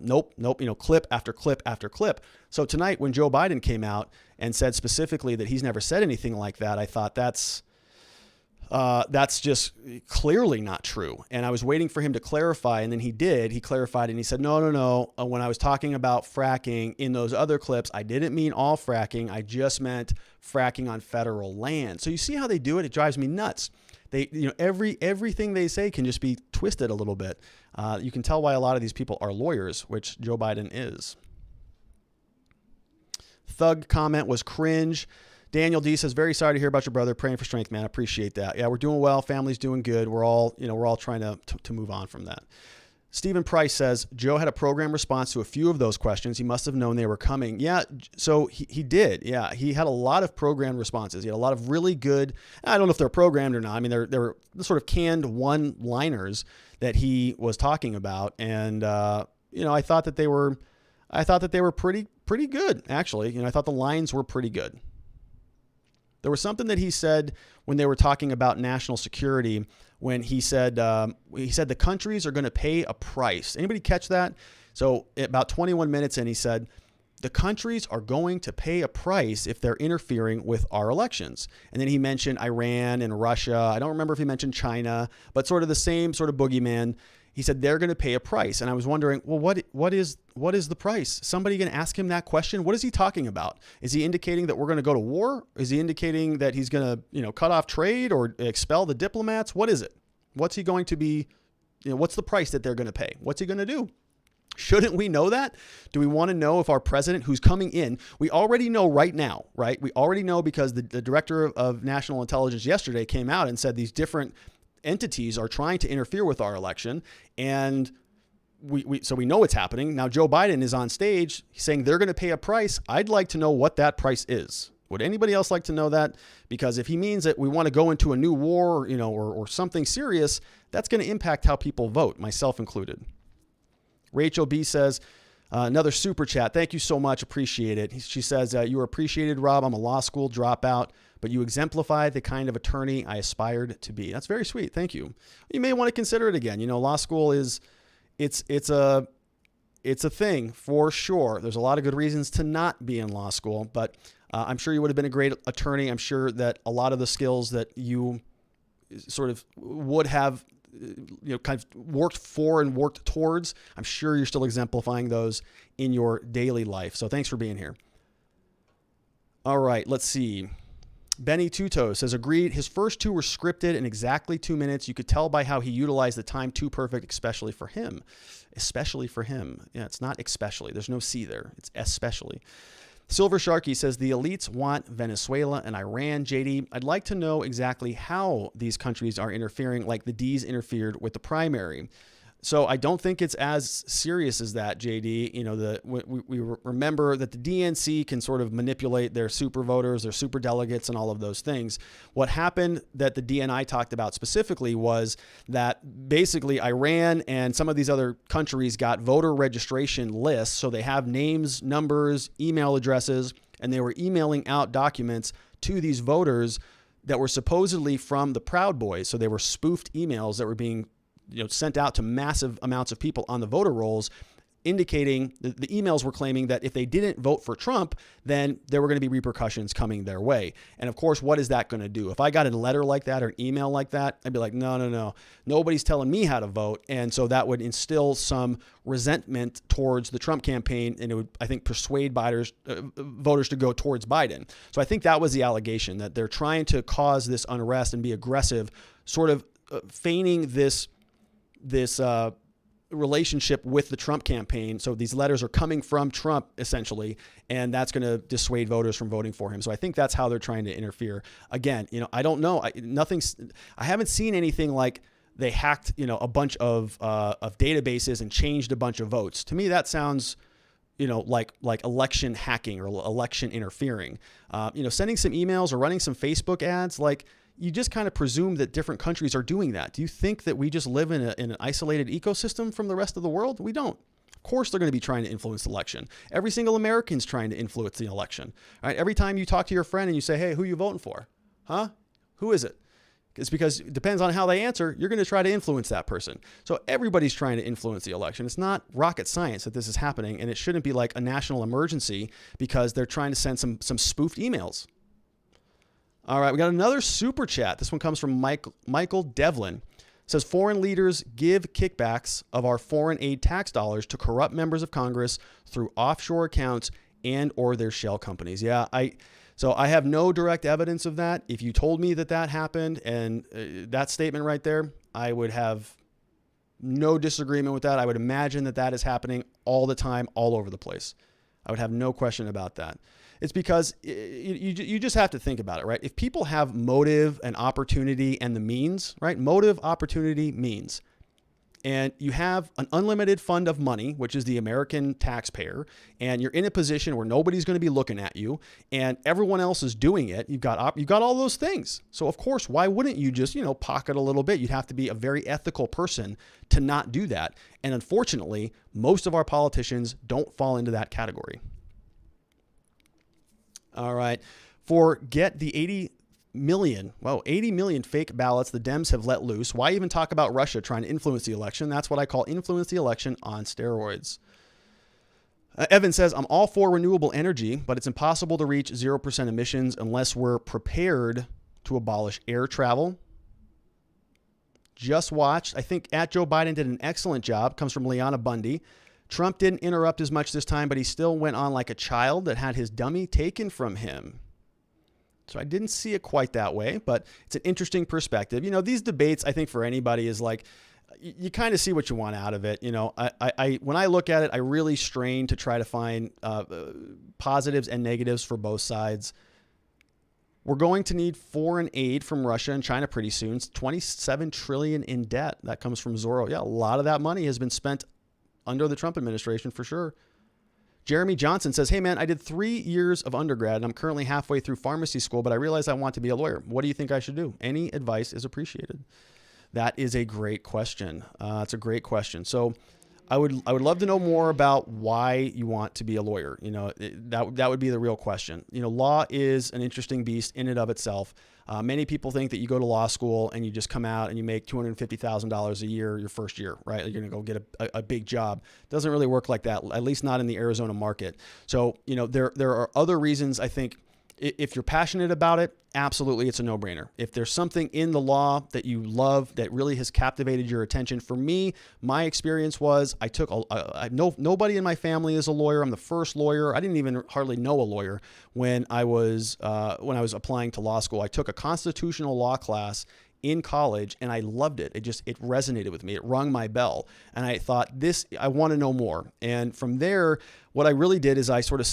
Nope, clip after clip after clip. So tonight when Joe Biden came out and said specifically that he's never said anything like that, I thought that's just clearly not true. And I was waiting for him to clarify, and then he did. He clarified and he said, no. When I was talking about fracking in those other clips, I didn't mean all fracking. I just meant fracking on federal land. So you see how they do it? It drives me nuts. They, everything they say can just be twisted a little bit. You can tell why a lot of these people are lawyers, which Joe Biden is. Thug comment was cringe. Daniel D says, very sorry to hear about your brother. Praying for strength, man. I appreciate that. Yeah, we're doing well. Family's doing good. We're all trying to move on from that. Stephen Price says, Joe had a program response to a few of those questions. He must have known they were coming. Yeah, so he did. Yeah, he had a lot of programmed responses. He had a lot of really good, I don't know if they're programmed or not. I mean, they're sort of canned one-liners that he was talking about. And, I thought that they were pretty good, actually. I thought the lines were pretty good. There was something that he said when they were talking about national security, when he said the countries are going to pay a price. Anybody catch that? So about 21 minutes in, he said, the countries are going to pay a price if they're interfering with our elections. And then he mentioned Iran and Russia. I don't remember if he mentioned China, but sort of the same sort of boogeyman. He said they're going to pay a price. And I was wondering, well, what is the price? Somebody going to ask him that question? What is he talking about? Is he indicating that we're going to go to war? Is he indicating that he's going to, cut off trade or expel the diplomats? What is it? What's he going to be, what's the price that they're going to pay? What's he going to do? Shouldn't we know that? Do we want to know if our president who's coming in, we already know right now, right? We already know because the director of national intelligence yesterday came out and said these different entities are trying to interfere with our election. And so we know it's happening. Now, Joe Biden is on stage saying they're going to pay a price. I'd like to know what that price is. Would anybody else like to know that? Because if he means that we want to go into a new war, or something serious, that's going to impact how people vote, myself included. Rachel B says, another super chat. Thank you so much. Appreciate it. She says, you are appreciated, Rob. I'm a law school dropout, but you exemplify the kind of attorney I aspired to be. That's very sweet. Thank you. You may want to consider it again. Law school it's a thing for sure. There's a lot of good reasons to not be in law school, but I'm sure you would have been a great attorney. I'm sure that a lot of the skills that you sort of would have, kind of worked for and worked towards, I'm sure you're still exemplifying those in your daily life. So thanks for being here. All right, let's see. Benny Tuto says, agreed. His first 2 were scripted in exactly 2 minutes. You could tell by how he utilized the time too perfect, especially for him. Especially for him. Yeah, it's not especially. There's no C there. It's especially. Silver Sharky says, the elites want Venezuela and Iran. JD, I'd like to know exactly how these countries are interfering, like the D's interfered with the primary. So I don't think it's as serious as that, JD. We remember that the DNC can sort of manipulate their super voters, their super delegates, and all of those things. What happened that the DNI talked about specifically was that basically Iran and some of these other countries got voter registration lists. So they have names, numbers, email addresses, and they were emailing out documents to these voters that were supposedly from the Proud Boys. So they were spoofed emails that were being sent out to massive amounts of people on the voter rolls, indicating the emails were claiming that if they didn't vote for Trump, then there were going to be repercussions coming their way. And of course, what is that going to do? If I got a letter like that or an email like that, I'd be like, no, nobody's telling me how to vote. And so that would instill some resentment towards the Trump campaign, and it would, I think, persuade voters to go towards Biden. So I think that was the allegation, that they're trying to cause this unrest and be aggressive, sort of feigning this relationship with the Trump campaign. So these letters are coming from Trump essentially, and that's going to dissuade voters from voting for him. So I think that's how they're trying to interfere. Again, I don't know. I haven't seen anything like they hacked, a bunch of databases and changed a bunch of votes. To me, that sounds, like election hacking or election interfering. Sending some emails or running some Facebook ads, you just kind of presume that different countries are doing that. Do you think that we just live in an isolated ecosystem from the rest of the world? We don't. Of course, they're going to be trying to influence the election. Every single American's trying to influence the election. All right? Every time you talk to your friend and you say, hey, who are you voting for? Huh? Who is it? It's because it depends on how they answer. You're going to try to influence that person. So everybody's trying to influence the election. It's not rocket science that this is happening, and it shouldn't be like a national emergency because they're trying to send some spoofed emails. All right, we got another super chat. This one comes from Michael Devlin. It says, foreign leaders give kickbacks of our foreign aid tax dollars to corrupt members of Congress through offshore accounts and or their shell companies. Yeah, So I have no direct evidence of that. If you told me that that happened and that statement right there, I would have no disagreement with that. I would imagine that that is happening all the time, all over the place. I would have no question about that. It's because you just have to think about it, right? If people have motive and opportunity and the means, right? Motive, opportunity, means. And you have an unlimited fund of money, which is the American taxpayer, and you're in a position where nobody's going to be looking at you, and everyone else is doing it. You've got all those things. So of course, why wouldn't you just, pocket a little bit? You'd have to be a very ethical person to not do that. And unfortunately, most of our politicians don't fall into that category. All right. Forget the 80 million fake ballots the Dems have let loose. Why even talk about Russia trying to influence the election? That's what I call influence the election on steroids. Evan says, I'm all for renewable energy, but it's impossible to reach 0% emissions unless we're prepared to abolish air travel. Just watched. I think Joe Biden did an excellent job. Comes from Liana Bundy. Trump didn't interrupt as much this time, but he still went on like a child that had his dummy taken from him. So I didn't see it quite that way, but it's an interesting perspective. These debates, I think for anybody is like, you kind of see what you want out of it. When I look at it, I really strain to try to find positives and negatives for both sides. We're going to need foreign aid from Russia and China pretty soon. It's $27 trillion in debt. That comes from Zorro. Yeah, a lot of that money has been spent under the Trump administration for sure. Jeremy Johnson says, hey man, I did 3 years of undergrad and I'm currently halfway through pharmacy school, but I realize I want to be a lawyer. What do you think I should do? Any advice is appreciated. That is a great question. It's a great question. So I would love to know more about why you want to be a lawyer. That would be the real question. Law is an interesting beast in and of itself. Many people think that you go to law school and you just come out and you make $250,000 a year your first year, right? You're going to go get a big job. It doesn't really work like that, at least not in the Arizona market. So, there are other reasons. I think if you're passionate about it, absolutely, it's a no-brainer. If there's something in the law that you love that really has captivated your attention, for me, my experience was nobody in my family is a lawyer. I'm the first lawyer. I didn't even hardly know a lawyer when I was applying to law school. I took a constitutional law class in college and I loved it. It resonated with me. It rung my bell. And I thought I want to know more. And from there, what I really did is I sort of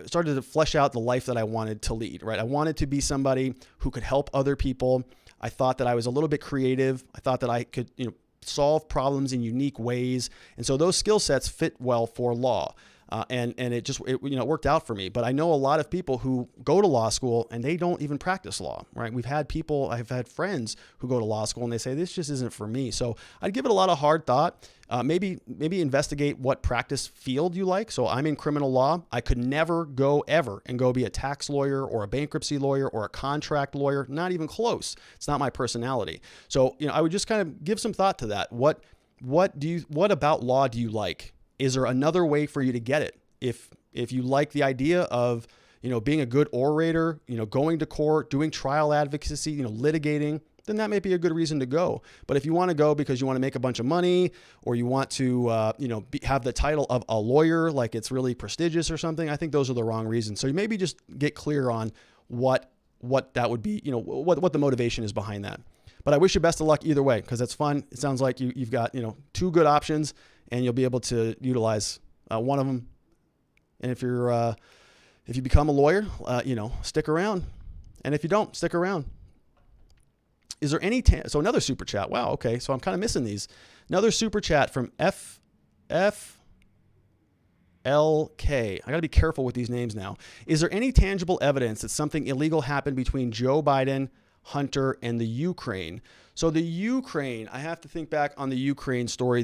started to flesh out the life that I wanted to lead, right? I wanted to be somebody who could help other people. I thought that I was a little bit creative. I thought that I could, solve problems in unique ways. And so those skill sets fit well for law. And it worked out for me. But I know a lot of people who go to law school and they don't even practice law, right? I've had friends who go to law school and they say, this just isn't for me. So I'd give it a lot of hard thought. Maybe investigate what practice field you like. So I'm in criminal law. I could never go be a tax lawyer or a bankruptcy lawyer or a contract lawyer. Not even close. It's not my personality. So, I would just kind of give some thought to that. What about law do you like? Is there another way for you to get it? If you like the idea of, being a good orator, going to court, doing trial advocacy, litigating, then that may be a good reason to go. But if you want to go because you want to make a bunch of money or you want to, have the title of a lawyer, like it's really prestigious or something, I think those are the wrong reasons. So you maybe just get clear on what that would be, what the motivation is behind that. But I wish you best of luck either way, because it's fun. It sounds like you've got, two good options and you'll be able to utilize one of them. And if you become a lawyer, stick around. And if you don't, stick around. Is there any, so another super chat. Wow. Okay. So I'm kind of missing these. Another super chat from FLK. I got to be careful with these names now. Is there any tangible evidence that something illegal happened between Joe Biden, Hunter, and the Ukraine? So the Ukraine, I have to think back on the Ukraine story.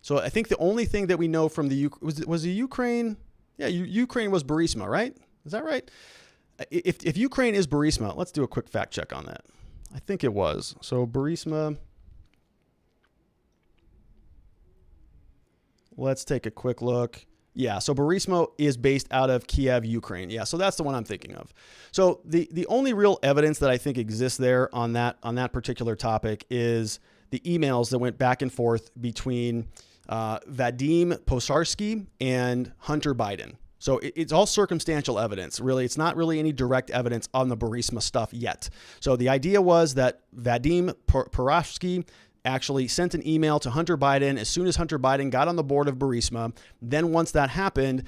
So I think the only thing that we know from was the Ukraine. Yeah. Ukraine was Burisma, right? Is that right? if Ukraine is Burisma, let's do a quick fact check on that. I think it was. So Burisma, let's take a quick look. Yeah, so Burisma is based out of Kiev, Ukraine. Yeah, so that's the one I'm thinking of. So the only real evidence that I think exists there on that particular topic is the emails that went back and forth between Vadim Posarsky and Hunter Biden. So it's all circumstantial evidence, really. It's not really any direct evidence on the Burisma stuff yet. So the idea was that Vadim Posarsky actually sent an email to Hunter Biden as soon as Hunter Biden got on the board of Burisma. Then once that happened,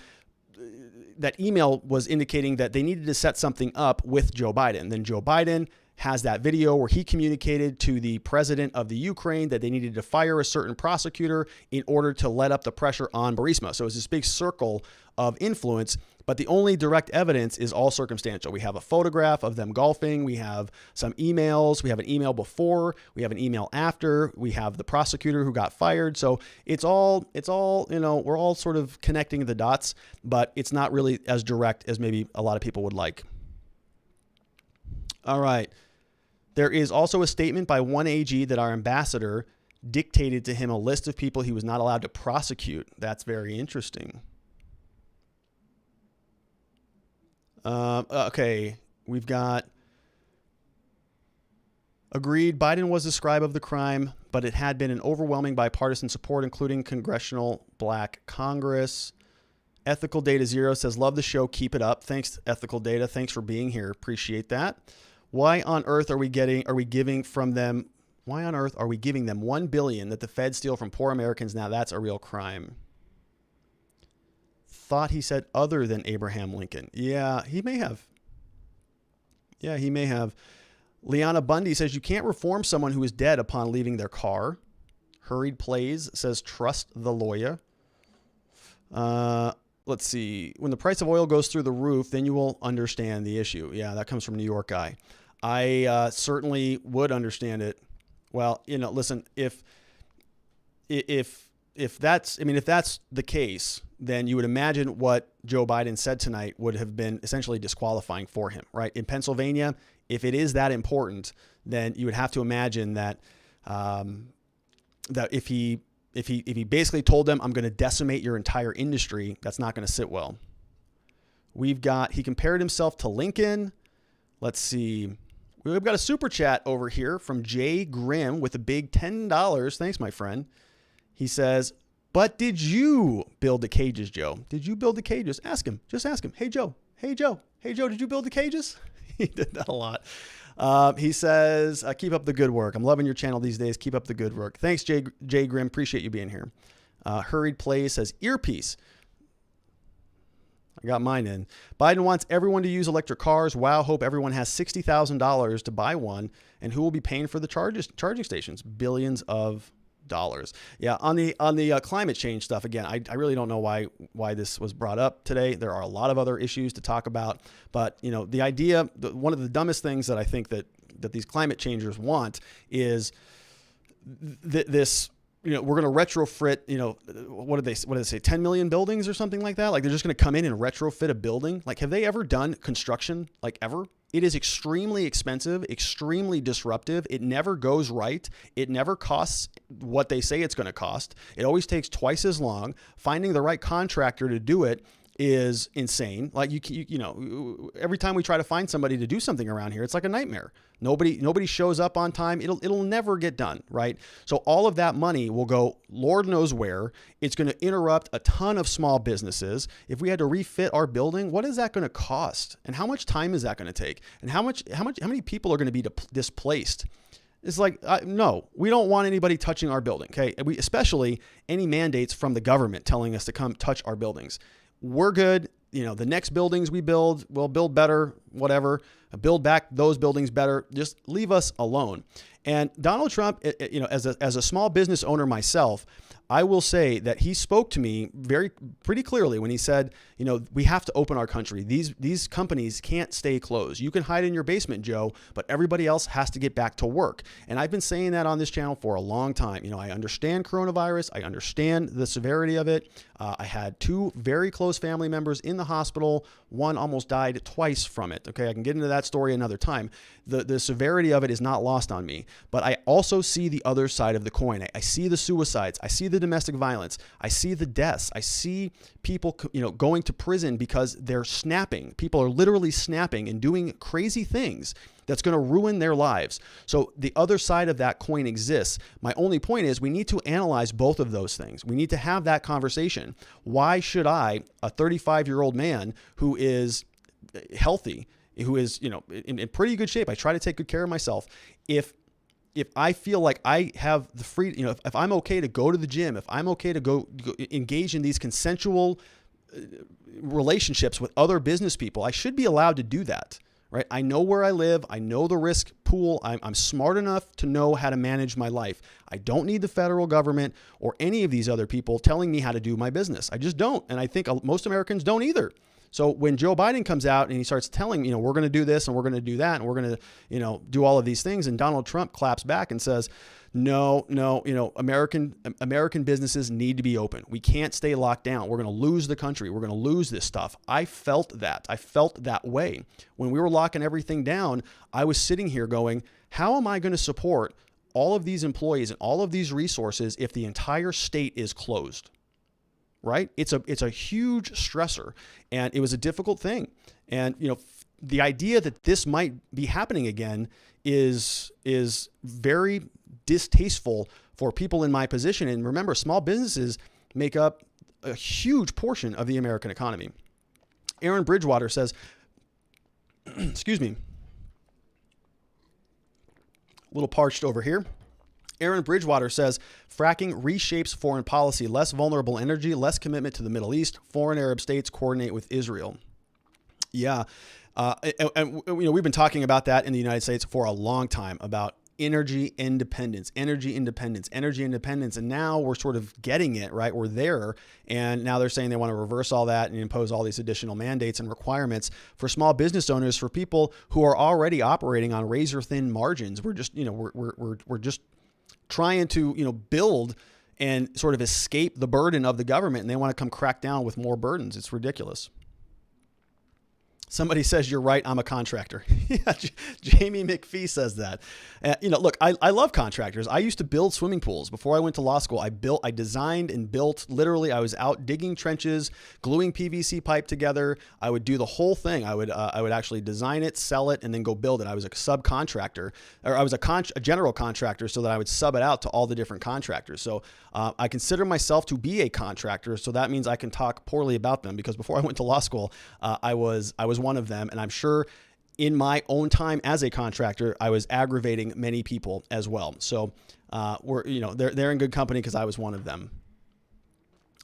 that email was indicating that they needed to set something up with Joe Biden. Then Joe Biden has that video where he communicated to the president of the Ukraine that they needed to fire a certain prosecutor in order to let up the pressure on Burisma. So it's this big circle of influence, but the only direct evidence is all circumstantial. We have a photograph of them golfing. We have some emails. We have an email before. We have an email after. We have the prosecutor who got fired. So it's all, we're all sort of connecting the dots, but it's not really as direct as maybe a lot of people would like. All right. There is also a statement by one AG that our ambassador dictated to him a list of people he was not allowed to prosecute. That's very interesting. Okay, we've got agreed. Biden was the scribe of the crime, but it had been an overwhelming bipartisan support, including Congressional Black Congress. Ethical Data Zero says, love the show. Keep it up. Thanks, Ethical Data. Thanks for being here. Appreciate that. Why on earth are we giving them $1 billion that the Feds steal from poor Americans? Now that's a real crime. Thought he said other than Abraham Lincoln. Yeah, he may have. Liana Bundy says you can't reform someone who is dead upon leaving their car. Hurried Plays says trust the lawyer. Let's see. When the price of oil goes through the roof, then you will understand the issue. Yeah, that comes from New York Guy. I certainly would understand it. Well, listen, if that's the case, then you would imagine what Joe Biden said tonight would have been essentially disqualifying for him, right? In Pennsylvania, if it is that important, then you would have to imagine that that if he basically told them, I'm going to decimate your entire industry, that's not going to sit well. He compared himself to Lincoln. Let's see. We've got a super chat over here from Jay Grimm with a big $10. Thanks, my friend. He says, but did you build the cages, Joe? Did you build the cages? Ask him. Just ask him. Hey, Joe, did you build the cages? He did that a lot. He says, keep up the good work. I'm loving your channel these days. Keep up the good work. Thanks, Jay Grimm. Appreciate you being here. Hurried Play says, earpiece. I got mine in. Biden wants everyone to use electric cars. Wow, hope everyone has $60,000 to buy one. And who will be paying for the charging stations? Billions of dollars. Yeah, on the climate change stuff, again, I really don't know why this was brought up today. There are a lot of other issues to talk about, but the idea, one of the dumbest things that I think that these climate changers want is this. We're going to retrofit, what did they say, 10 million buildings or something like that? Like they're just going to come in and retrofit a building. Like, have they ever done construction, like ever? It is extremely expensive, extremely disruptive. It never goes right. It never costs what they say it's going to cost. It always takes twice as long. Finding the right contractor to do it is insane. Like every time we try to find somebody to do something around here, it's like a nightmare. Nobody shows up on time. It'll never get done, right? So all of that money will go Lord knows where. It's going to interrupt a ton of small businesses. If we had to refit our building, what is that going to cost? And how much time is that going to take? And how many people are going to be displaced? It's like, no, we don't want anybody touching our building. Okay. Especially any mandates from the government telling us to come touch our buildings. We're good. The next buildings we build, we'll build better, whatever, build back those buildings better. Just leave us alone. And Donald Trump, as a small business owner myself, I will say that he spoke to me pretty clearly when he said, we have to open our country. These companies can't stay closed. You can hide in your basement, Joe, but everybody else has to get back to work. And I've been saying that on this channel for a long time. I understand coronavirus. I understand the severity of it. I had 2 very close family members in the hospital. One almost died twice from it. Okay, I can get into that story another time. The severity of it is not lost on me, but I also see the other side of the coin. I see the suicides. I see the domestic violence. I see the deaths. I see people, going to prison because they're snapping. People are literally snapping and doing crazy things that's going to ruin their lives. So the other side of that coin exists. My only point is we need to analyze both of those things. We need to have that conversation. Why should I, a 35-year-old man who is healthy, who is, in pretty good shape, I try to take good care of myself, if I feel like I have the freedom, if I'm okay to go to the gym, if I'm okay to go engage in these consensual relationships with other business people, I should be allowed to do that, right? I know where I live. I know the risk pool. I'm smart enough to know how to manage my life. I don't need the federal government or any of these other people telling me how to do my business. I just don't. And I think most Americans don't either. So when Joe Biden comes out and he starts telling, we're going to do this and we're going to do that and we're going to, do all of these things, and Donald Trump claps back and says, no, American businesses need to be open. We can't stay locked down. We're going to lose the country. We're going to lose this stuff. I felt that. I felt that way. When we were locking everything down, I was sitting here going, how am I going to support all of these employees and all of these resources if the entire state is closed? Right? It's a huge stressor, and it was a difficult thing. And, the idea that this might be happening again is very distasteful for people in my position. And remember, small businesses make up a huge portion of the American economy. Aaron Bridgewater says, excuse me, a little parched over here. Aaron Bridgewater says, fracking reshapes foreign policy, less vulnerable energy, less commitment to the Middle East, foreign Arab states coordinate with Israel. Yeah. And we've been talking about that in the United States for a long time, about energy independence. And now we're sort of getting it, right? We're there. And now they're saying they want to reverse all that and impose all these additional mandates and requirements for small business owners, for people who are already operating on razor thin margins. We're just, we're just trying to, build and sort of escape the burden of the government, and they want to come crack down with more burdens. It's ridiculous. Somebody says, you're right, I'm a contractor. Yeah, Jamie McPhee says that. Look, I love contractors. I used to build swimming pools. Before I went to law school, I designed and built, literally, I was out digging trenches, gluing PVC pipe together. I would do the whole thing. I would actually design it, sell it, and then go build it. I was a subcontractor, or I was a general contractor, so that I would sub it out to all the different contractors. So I consider myself to be a contractor. So that means I can talk poorly about them, because before I went to law school, I was one of them. And I'm sure in my own time as a contractor, I was aggravating many people as well. So they're in good company, because I was one of them.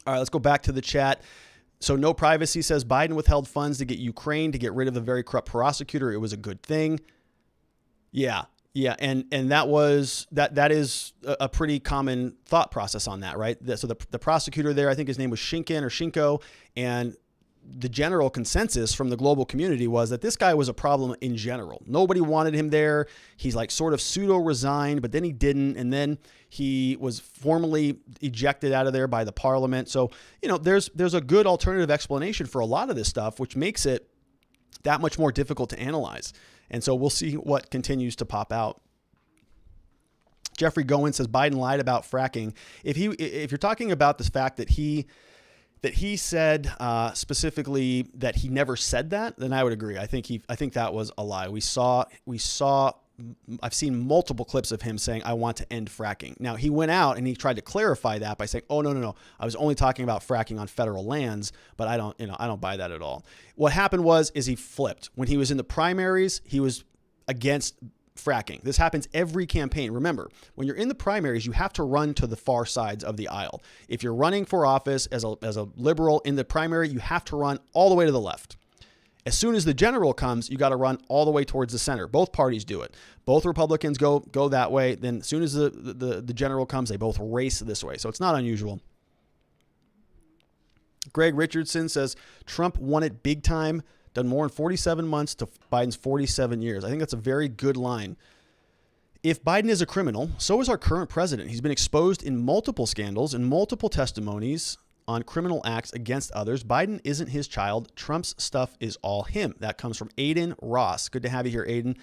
All right, let's go back to the chat. So No Privacy says, Biden withheld funds to get Ukraine to get rid of the very corrupt prosecutor. It was a good thing. Yeah. And that is a pretty common thought process on that, right? So the prosecutor there, I think his name was Shinko, and the general consensus from the global community was that this guy was a problem in general. Nobody wanted him there. He's like sort of pseudo resigned, but then he didn't. And then he was formally ejected out of there by the parliament. So, there's a good alternative explanation for a lot of this stuff, which makes it that much more difficult to analyze. And so we'll see what continues to pop out. Jeffrey Gowen says, Biden lied about fracking. If you're talking about the fact that he said specifically that he never said that, then I would agree. I think that was a lie. I've seen multiple clips of him saying, I want to end fracking. Now, he went out and he tried to clarify that by saying, oh, no. I was only talking about fracking on federal lands, but I don't buy that at all. What happened is he flipped. When he was in the primaries, he was against fracking. This happens every campaign. Remember, when you're in the primaries, you have to run to the far sides of the aisle. If you're running for office as a liberal in the primary, you have to run all the way to the left. As soon as the general comes, you got to run all the way towards the center. Both parties do it. Both Republicans go that way. Then as soon as the general comes, they both race this way. So it's not unusual. Greg Richardson says, Trump won it big time, done more in 47 months to Biden's 47 years. I think that's a very good line. If Biden is a criminal, so is our current president. He's been exposed in multiple scandals and multiple testimonies on criminal acts against others. Biden isn't his child. Trump's stuff is all him. That comes from Aiden Ross. Good to have you here, Aiden.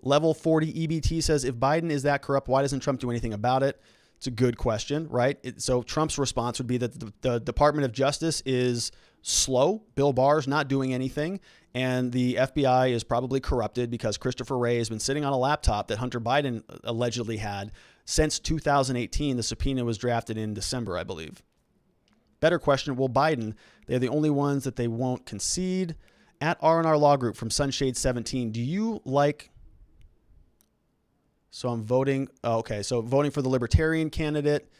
Level 40 EBT says, if Biden is that corrupt, why doesn't Trump do anything about it? It's a good question, right? So Trump's response would be that the Department of Justice is slow. Bill Barr's not doing anything. And the FBI is probably corrupted because Christopher Wray has been sitting on a laptop that Hunter Biden allegedly had since 2018. The subpoena was drafted in December, I believe. Better question, will Biden, they're the only ones that they won't concede. At R&R Law Group from Sunshade 17, do you like... So I'm voting. Okay. So voting for the Libertarian candidate.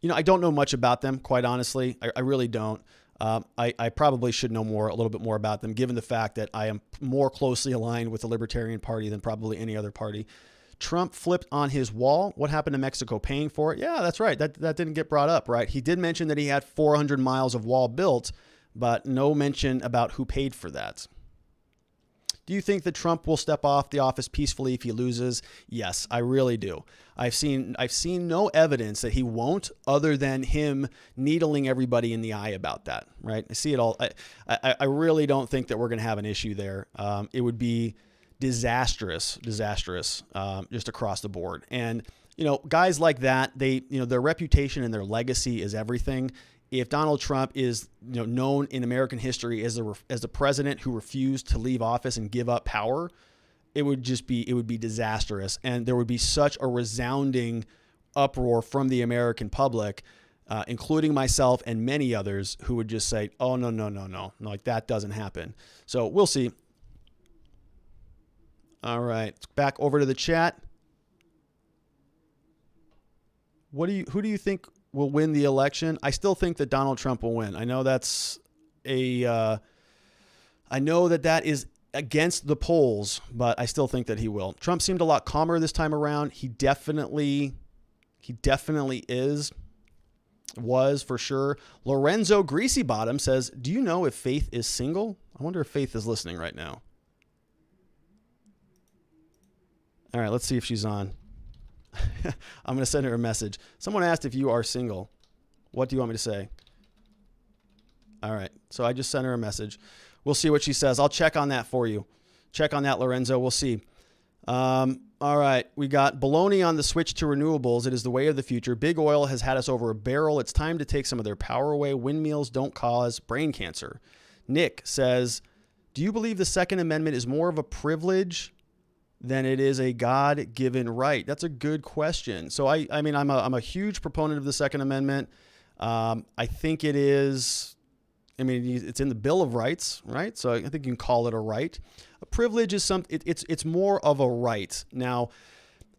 I don't know much about them, quite honestly. I really don't. I probably should know a little bit more about them, given the fact that I am more closely aligned with the Libertarian Party than probably any other party. Trump flipped on his wall. What happened to Mexico paying for it? Yeah, that's right. That didn't get brought up, right? He did mention that he had 400 miles of wall built, but no mention about who paid for that. Do you think that Trump will step off the office peacefully if he loses? Yes, I really do. I've seen no evidence that he won't, other than him needling everybody in the eye about that, right? I see it all. I really don't think that we're going to have an issue there. It would be disastrous, just across the board. And, guys like that, their reputation and their legacy is everything. If Donald Trump is known in American history as the president who refused to leave office and give up power, it would be disastrous. And there would be such a resounding uproar from the American public, including myself and many others, who would just say, oh, no, like that doesn't happen. So we'll see. All right, back over to the chat. Who do you think will win the election? I still think that Donald Trump will win. I know that is against the polls, but I still think that he will. Trump seemed a lot calmer this time around. He definitely was for sure. Lorenzo Greasy Bottom says, do you know if Faith is single? I wonder if Faith is listening right now. All right, let's see if she's on. I'm going to send her a message. Someone asked if you are single. What do you want me to say? All right. So I just sent her a message. We'll see what she says. I'll check on that for you. Check on that, Lorenzo. We'll see. All right. We got baloney on the switch to renewables. It is the way of the future. Big oil has had us over a barrel. It's time to take some of their power away. Windmills don't cause brain cancer. Nick says, do you believe the Second Amendment is more of a privilege than it is a God-given right? That's a good question. So I mean, I'm a huge proponent of the Second Amendment. I think it is. I mean, it's in the Bill of Rights, right? So I think you can call it a right. A privilege is it's more of a right. Now,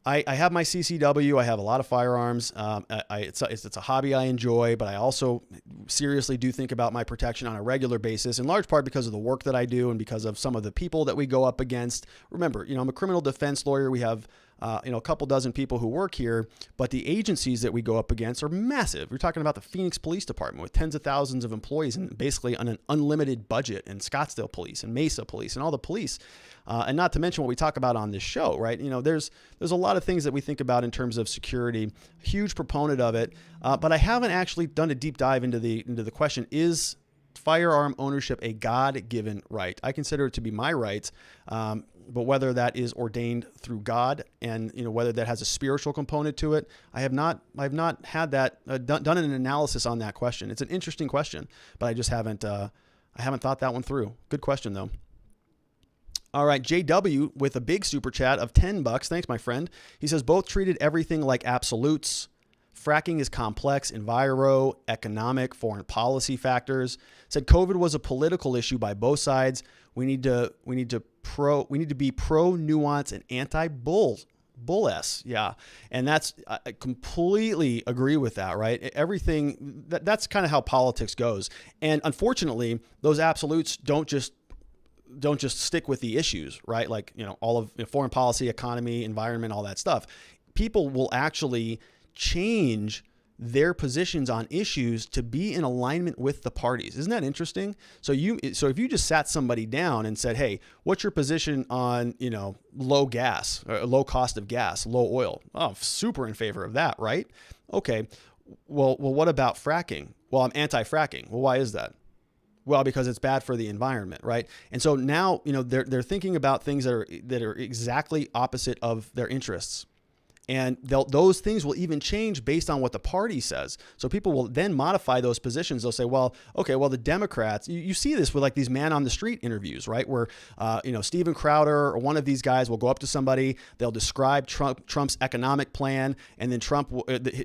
I have my CCW. I have a lot of firearms. It's a hobby I enjoy, but I also seriously do think about my protection on a regular basis, in large part because of the work that I do and because of some of the people that we go up against. Remember, I'm a criminal defense lawyer. We have a couple dozen people who work here, but the agencies that we go up against are massive. We're talking about the Phoenix Police Department with tens of thousands of employees and basically on an unlimited budget, and Scottsdale Police and Mesa Police and all the police. And not to mention what we talk about on this show, right? There's a lot of things that we think about in terms of security. Huge proponent of it, but I haven't actually done a deep dive into the question: is firearm ownership a God-given right? I consider it to be my right, but whether that is ordained through God and whether that has a spiritual component to it, I have not had that done an analysis on that question. It's an interesting question, but I just haven't thought that one through. Good question though. All right, JW with a big super chat of $10. Thanks, my friend. He says, both treated everything like absolutes. Fracking is complex, enviro, economic, foreign policy factors. Said COVID was a political issue by both sides. We need to be pro nuance and anti bull s. Yeah. And I completely agree with that, right? Everything that's kind of how politics goes. And unfortunately, those absolutes don't just don't just stick with the issues, right? Like, all of foreign policy, economy, environment, all that stuff. People will actually change their positions on issues to be in alignment with the parties. Isn't that interesting? So if you just sat somebody down and said, hey, what's your position on, low gas, low cost of gas, low oil? Oh, super in favor of that, right? Okay. Well, what about fracking? Well, I'm anti-fracking. Well, why is that? Well, because it's bad for the environment, right? And so now, they're thinking about things that are exactly opposite of their interests. And those things will even change based on what the party says. So people will then modify those positions. They'll say, well, okay, well, the Democrats, you see this with like these man on the street interviews, right? Where, Steven Crowder or one of these guys will go up to somebody, they'll describe Trump's economic plan. And then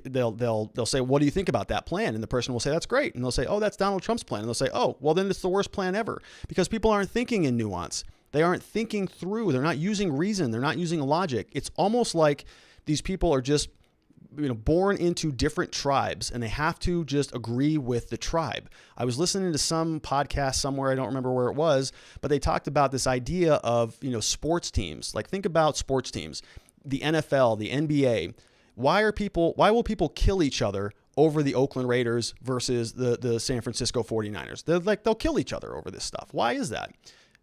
they'll say, what do you think about that plan? And the person will say, that's great. And they'll say, oh, that's Donald Trump's plan. And they'll say, oh, well, then it's the worst plan ever, because people aren't thinking in nuance. They aren't thinking through. They're not using reason. They're not using logic. It's almost like these people are just, born into different tribes, and they have to just agree with the tribe. I was listening to some podcast somewhere, I don't remember where it was, but they talked about this idea of, sports teams. Like, think about sports teams, the NFL, the NBA. Why will people kill each other over the Oakland Raiders versus the San Francisco 49ers? They'll kill each other over this stuff. Why is that?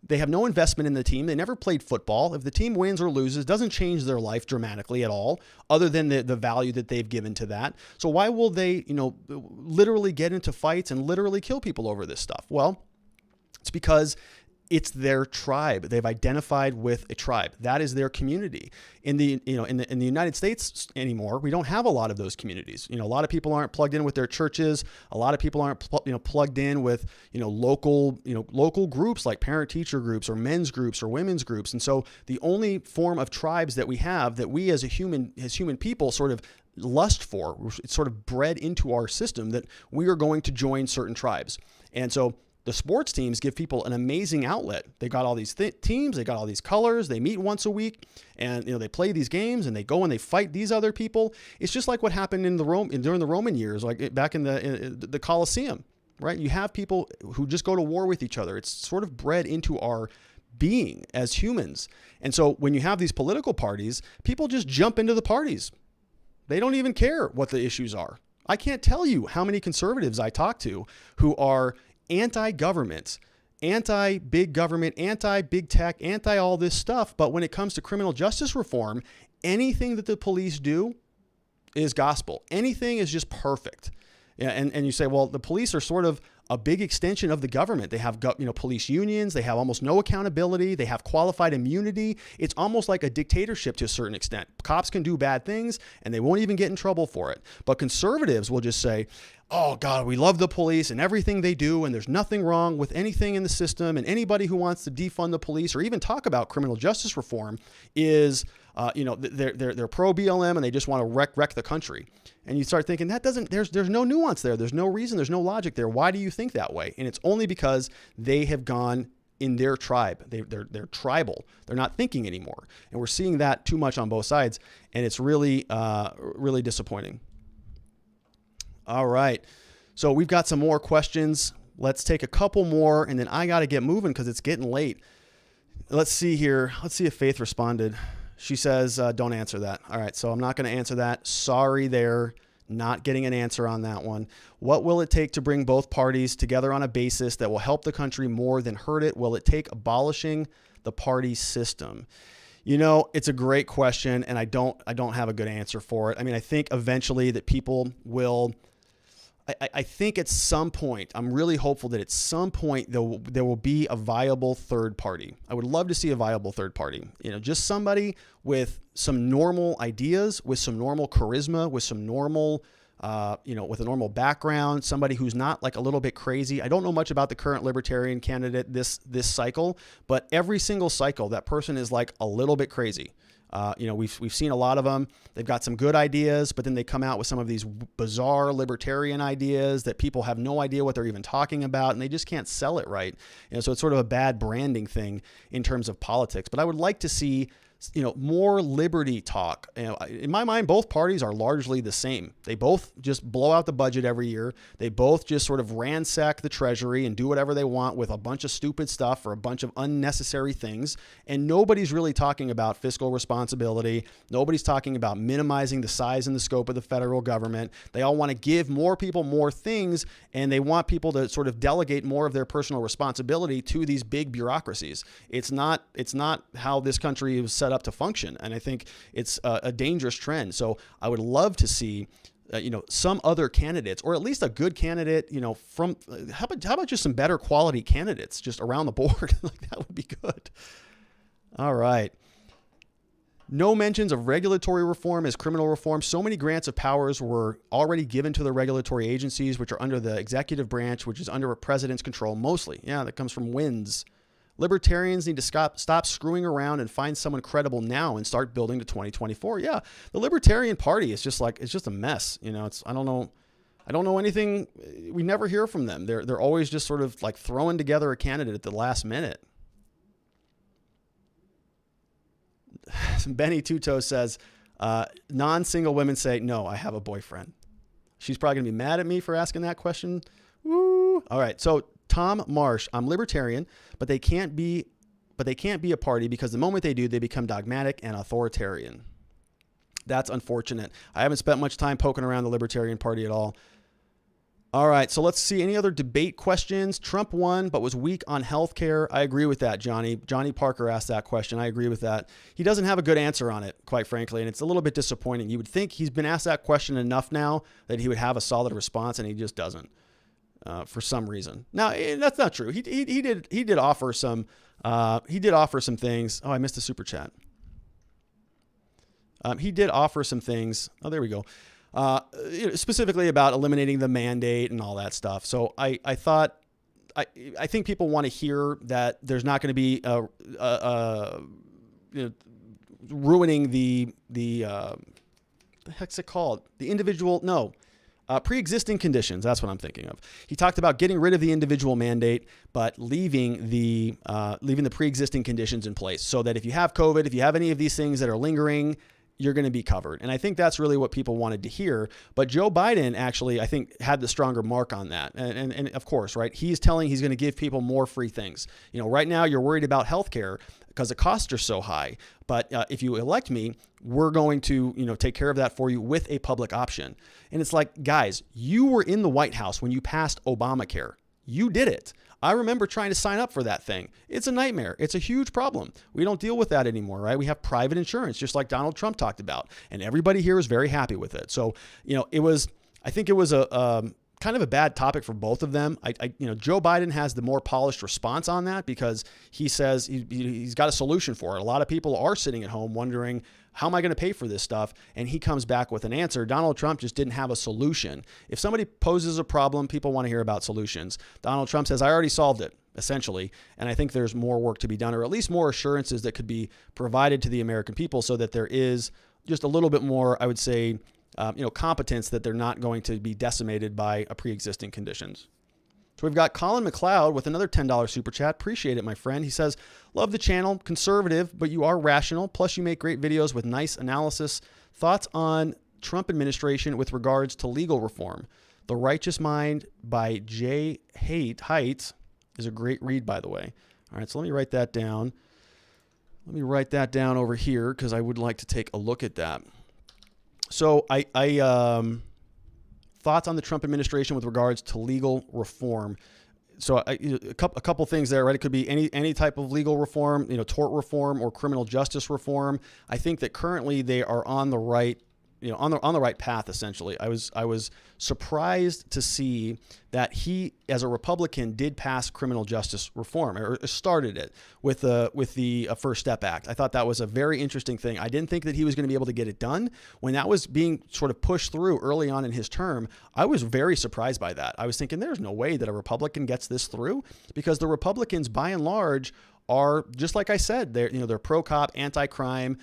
They have no investment in the team. They never played football. If the team wins or loses, it doesn't change their life dramatically at all, other than the value that they've given to that. So why will they, literally get into fights and literally kill people over this stuff? Well, it's because it's their tribe. They've identified with a tribe. That is their community. In the United States anymore, we don't have a lot of those communities. A lot of people aren't plugged in with their churches. A lot of people aren't plugged in with local groups like parent-teacher groups or men's groups or women's groups. And so the only form of tribes that we have, that we as human people sort of lust for, it's sort of bred into our system, that we are going to join certain tribes. And so the sports teams give people an amazing outlet. They got all these teams, they got all these colors, they meet once a week, and they play these games, and they go and they fight these other people. It's just like what happened during the Roman years, like back in the Colosseum, right? You have people who just go to war with each other. It's sort of bred into our being as humans. And so when you have these political parties, people just jump into the parties. They don't even care what the issues are. I can't tell you how many conservatives I talk to who are anti-government, anti-big government, anti-big tech, anti all this stuff. But when it comes to criminal justice reform, anything that the police do is gospel. Anything is just perfect. Yeah, and you say, well, the police are sort of a big extension of the government. They have police unions. They have almost no accountability. They have qualified immunity. It's almost like a dictatorship to a certain extent. Cops can do bad things and they won't even get in trouble for it. But conservatives will just say, oh God, we love the police and everything they do, and there's nothing wrong with anything in the system, and anybody who wants to defund the police or even talk about criminal justice reform is they're pro BLM and they just want to wreck the country. And you start thinking there's no nuance there. There's no reason. There's no logic there. Why do you think that way? And it's only because they have gone in their tribe. They're tribal. They're not thinking anymore. And we're seeing that too much on both sides. And it's really, really disappointing. All right. So we've got some more questions. Let's take a couple more, and then I got to get moving because it's getting late. Let's see here. Let's see if Faith responded. She says, don't answer that. All right, so I'm not going to answer that. Sorry there, not getting an answer on that one. What will it take to bring both parties together on a basis that will help the country more than hurt it? Will it take abolishing the party system? It's a great question, and I don't have a good answer for it. I mean, I think eventually that people will... I think at some point, I'm really hopeful that at some point there will be a viable third party. I would love to see a viable third party. Just somebody with some normal ideas, with some normal charisma, with some normal, with a normal background, somebody who's not like a little bit crazy. I don't know much about the current libertarian candidate this cycle, but every single cycle, that person is like a little bit crazy. We've seen a lot of them. They've got some good ideas, but then they come out with some of these bizarre libertarian ideas that people have no idea what they're even talking about, and they just can't sell it right. So it's sort of a bad branding thing in terms of politics. But I would like to see more liberty talk. In my mind, both parties are largely the same. They both just blow out the budget every year. They both just sort of ransack the treasury and do whatever they want with a bunch of stupid stuff or a bunch of unnecessary things. And nobody's really talking about fiscal responsibility. Nobody's talking about minimizing the size and the scope of the federal government. They all want to give more people more things, and they want people to sort of delegate more of their personal responsibility to these big bureaucracies. It's not how this country was set up to function. And I think it's a dangerous trend. So I would love to see, some other candidates, or at least a good candidate, from, how about just some better quality candidates just around the board? Like, that would be good. All right. No mentions of regulatory reform as criminal reform. So many grants of powers were already given to the regulatory agencies, which are under the executive branch, which is under a president's control mostly. Yeah, that comes from WINS. Libertarians need to stop screwing around and find someone credible now and start building to 2024. Yeah, the Libertarian Party is just a mess. I don't know anything. We never hear from them. They're always just sort of like throwing together a candidate at the last minute. Benny Tuto says, non-single women say, no, I have a boyfriend. She's probably gonna be mad at me for asking that question. Woo. All right, so Tom Marsh, I'm libertarian, but they can't be a party because the moment they do, they become dogmatic and authoritarian. That's unfortunate. I haven't spent much time poking around the Libertarian Party at all. All right, so let's see any other debate questions. Trump won, but was weak on healthcare. I agree with that, Johnny. Johnny Parker asked that question. I agree with that. He doesn't have a good answer on it, quite frankly, and it's a little bit disappointing. You would think he's been asked that question enough now that he would have a solid response, and he just doesn't. For some reason. Now, that's not true. He did offer some things. Oh, I missed a super chat. He did offer some things. Oh, there we go. Specifically about eliminating the mandate and all that stuff. So I think people want to hear that there's not going to be ruining the heck's it called? The individual, no. Pre-existing conditions, that's what I'm thinking of. He talked about getting rid of the individual mandate, but leaving the pre-existing conditions in place so that if you have COVID, if you have any of these things that are lingering, you're going to be covered. And I think that's really what people wanted to hear. But Joe Biden actually, I think, had the stronger mark on that. And of course, right, he's telling he's going to give people more free things. Right now you're worried about healthcare because the costs are so high. But if you elect me, we're going to, take care of that for you with a public option. And it's like, guys, you were in the White House when you passed Obamacare. You did it. I remember trying to sign up for that thing. It's a nightmare. It's a huge problem. We don't deal with that anymore, right? We have private insurance, just like Donald Trump talked about. And everybody here is very happy with it. So, I think it was a kind of a bad topic for both of them. Joe Biden has the more polished response on that because he says he's got a solution for it. A lot of people are sitting at home wondering, how am I going to pay for this stuff? And he comes back with an answer. Donald Trump just didn't have a solution. If somebody poses a problem, people want to hear about solutions. Donald Trump says, I already solved it, essentially. And I think there's more work to be done, or at least more assurances that could be provided to the American people so that there is just a little bit more, I would say, competence that they're not going to be decimated by pre-existing conditions. So we've got Colin McLeod with another $10 super chat. Appreciate it, my friend. He says, love the channel, conservative, but you are rational. Plus you make great videos with nice analysis. Thoughts on Trump administration with regards to legal reform? The Righteous Mind by Jay Haidt is a great read, by the way. All right, so let me write that down. Let me write that down over here because I would like to take a look at that. So thoughts on the Trump administration with regards to legal reform. So a couple things there, right? It could be any type of legal reform, tort reform or criminal justice reform. I think that currently they are on the right, on the right path. Essentially, I was surprised to see that he, as a Republican, did pass criminal justice reform or started it with the First Step Act. I thought that was a very interesting thing. I didn't think that he was going to be able to get it done when that was being sort of pushed through early on in his term. I was very surprised by that. I was thinking, there's no way that a Republican gets this through, because the Republicans, by and large, are, just like I said, they're pro-cop, anti-crime.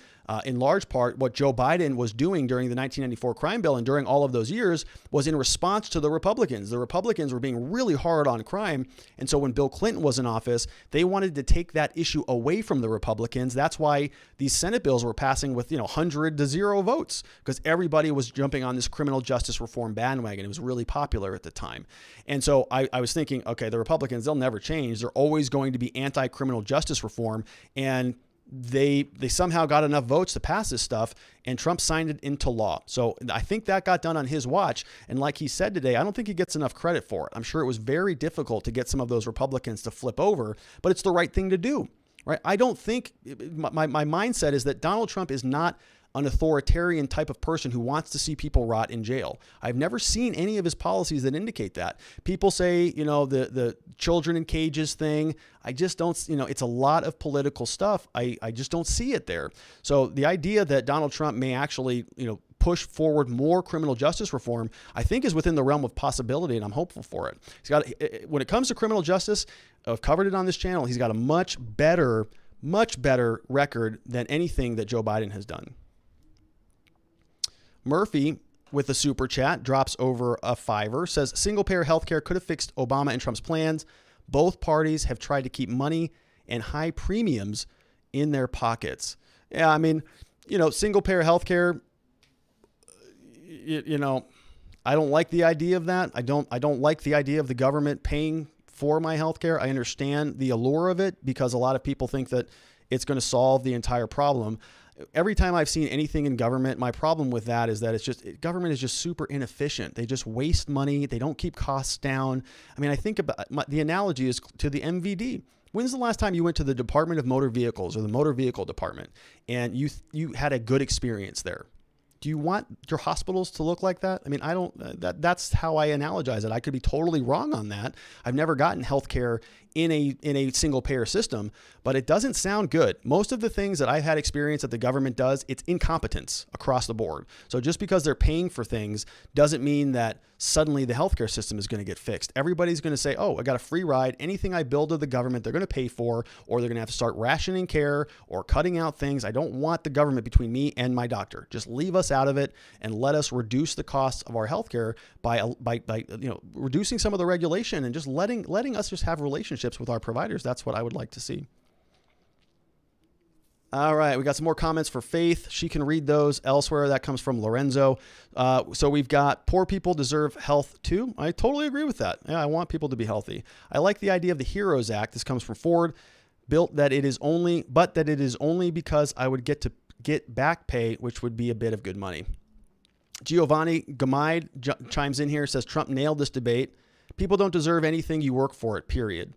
In large part, what Joe Biden was doing during the 1994 crime bill and during all of those years was in response to the Republicans. The Republicans were being really hard on crime. And so when Bill Clinton was in office, they wanted to take that issue away from the Republicans. That's why these Senate bills were passing with, 100 to 0 votes, because everybody was jumping on this criminal justice reform bandwagon. It was really popular at the time. And so I was thinking, okay, the Republicans, they'll never change. They're always going to be anti-criminal justice reform. And they somehow got enough votes to pass this stuff, and Trump signed it into law. So I think that got done on his watch. And like he said today, I don't think he gets enough credit for it. I'm sure it was very difficult to get some of those Republicans to flip over, but it's the right thing to do, right? I don't think my mindset is that Donald Trump is not an authoritarian type of person who wants to see people rot in jail. I've never seen any of his policies that indicate that. People say, the children in cages thing. I just don't, it's a lot of political stuff. I just don't see it there. So the idea that Donald Trump may actually, push forward more criminal justice reform, I think is within the realm of possibility, and I'm hopeful for it. He's got, when it comes to criminal justice, I've covered it on this channel. He's got a much better record than anything that Joe Biden has done. Murphy, with a super chat, drops over a $5, says single-payer healthcare could have fixed Obama and Trump's plans. Both parties have tried to keep money and high premiums in their pockets. Yeah, I mean, single-payer healthcare, I don't like the idea of that. I don't like the idea of the government paying for my healthcare. I understand the allure of it because a lot of people think that it's going to solve the entire problem. Every time I've seen anything in government, my problem with that is that government is just super inefficient. They just waste money. They don't keep costs down. I mean, I think about the analogy is to the MVD. When's the last time you went to the Department of Motor Vehicles or the Motor Vehicle Department and you had a good experience there? Do you want your hospitals to look like that? I mean, I don't, that's how I analogize it. I could be totally wrong on that. I've never gotten healthcare in a single payer system, but it doesn't sound good. Most of the things that I've had experience that the government does, it's incompetence across the board. So just because they're paying for things doesn't mean that suddenly the healthcare system is going to get fixed. Everybody's going to say, oh, I got a free ride. Anything I build to the government, they're going to pay for, or they're going to have to start rationing care or cutting out things. I don't want the government between me and my doctor. Just leave us out of it and let us reduce the costs of our healthcare by reducing some of the regulation and just letting us just have relationships with our providers. That's what I would like to see. All right, we got some more comments for Faith. She can read those elsewhere. That comes from Lorenzo. So we've got poor people deserve health too. I totally agree with that. Yeah, I want people to be healthy. I like the idea of the HEROES Act. This comes from Ford. But that it is only because I would get back pay, which would be a bit of good money. Giovanni Gamide chimes in here, says Trump nailed this debate. People don't deserve anything. You work for it, period.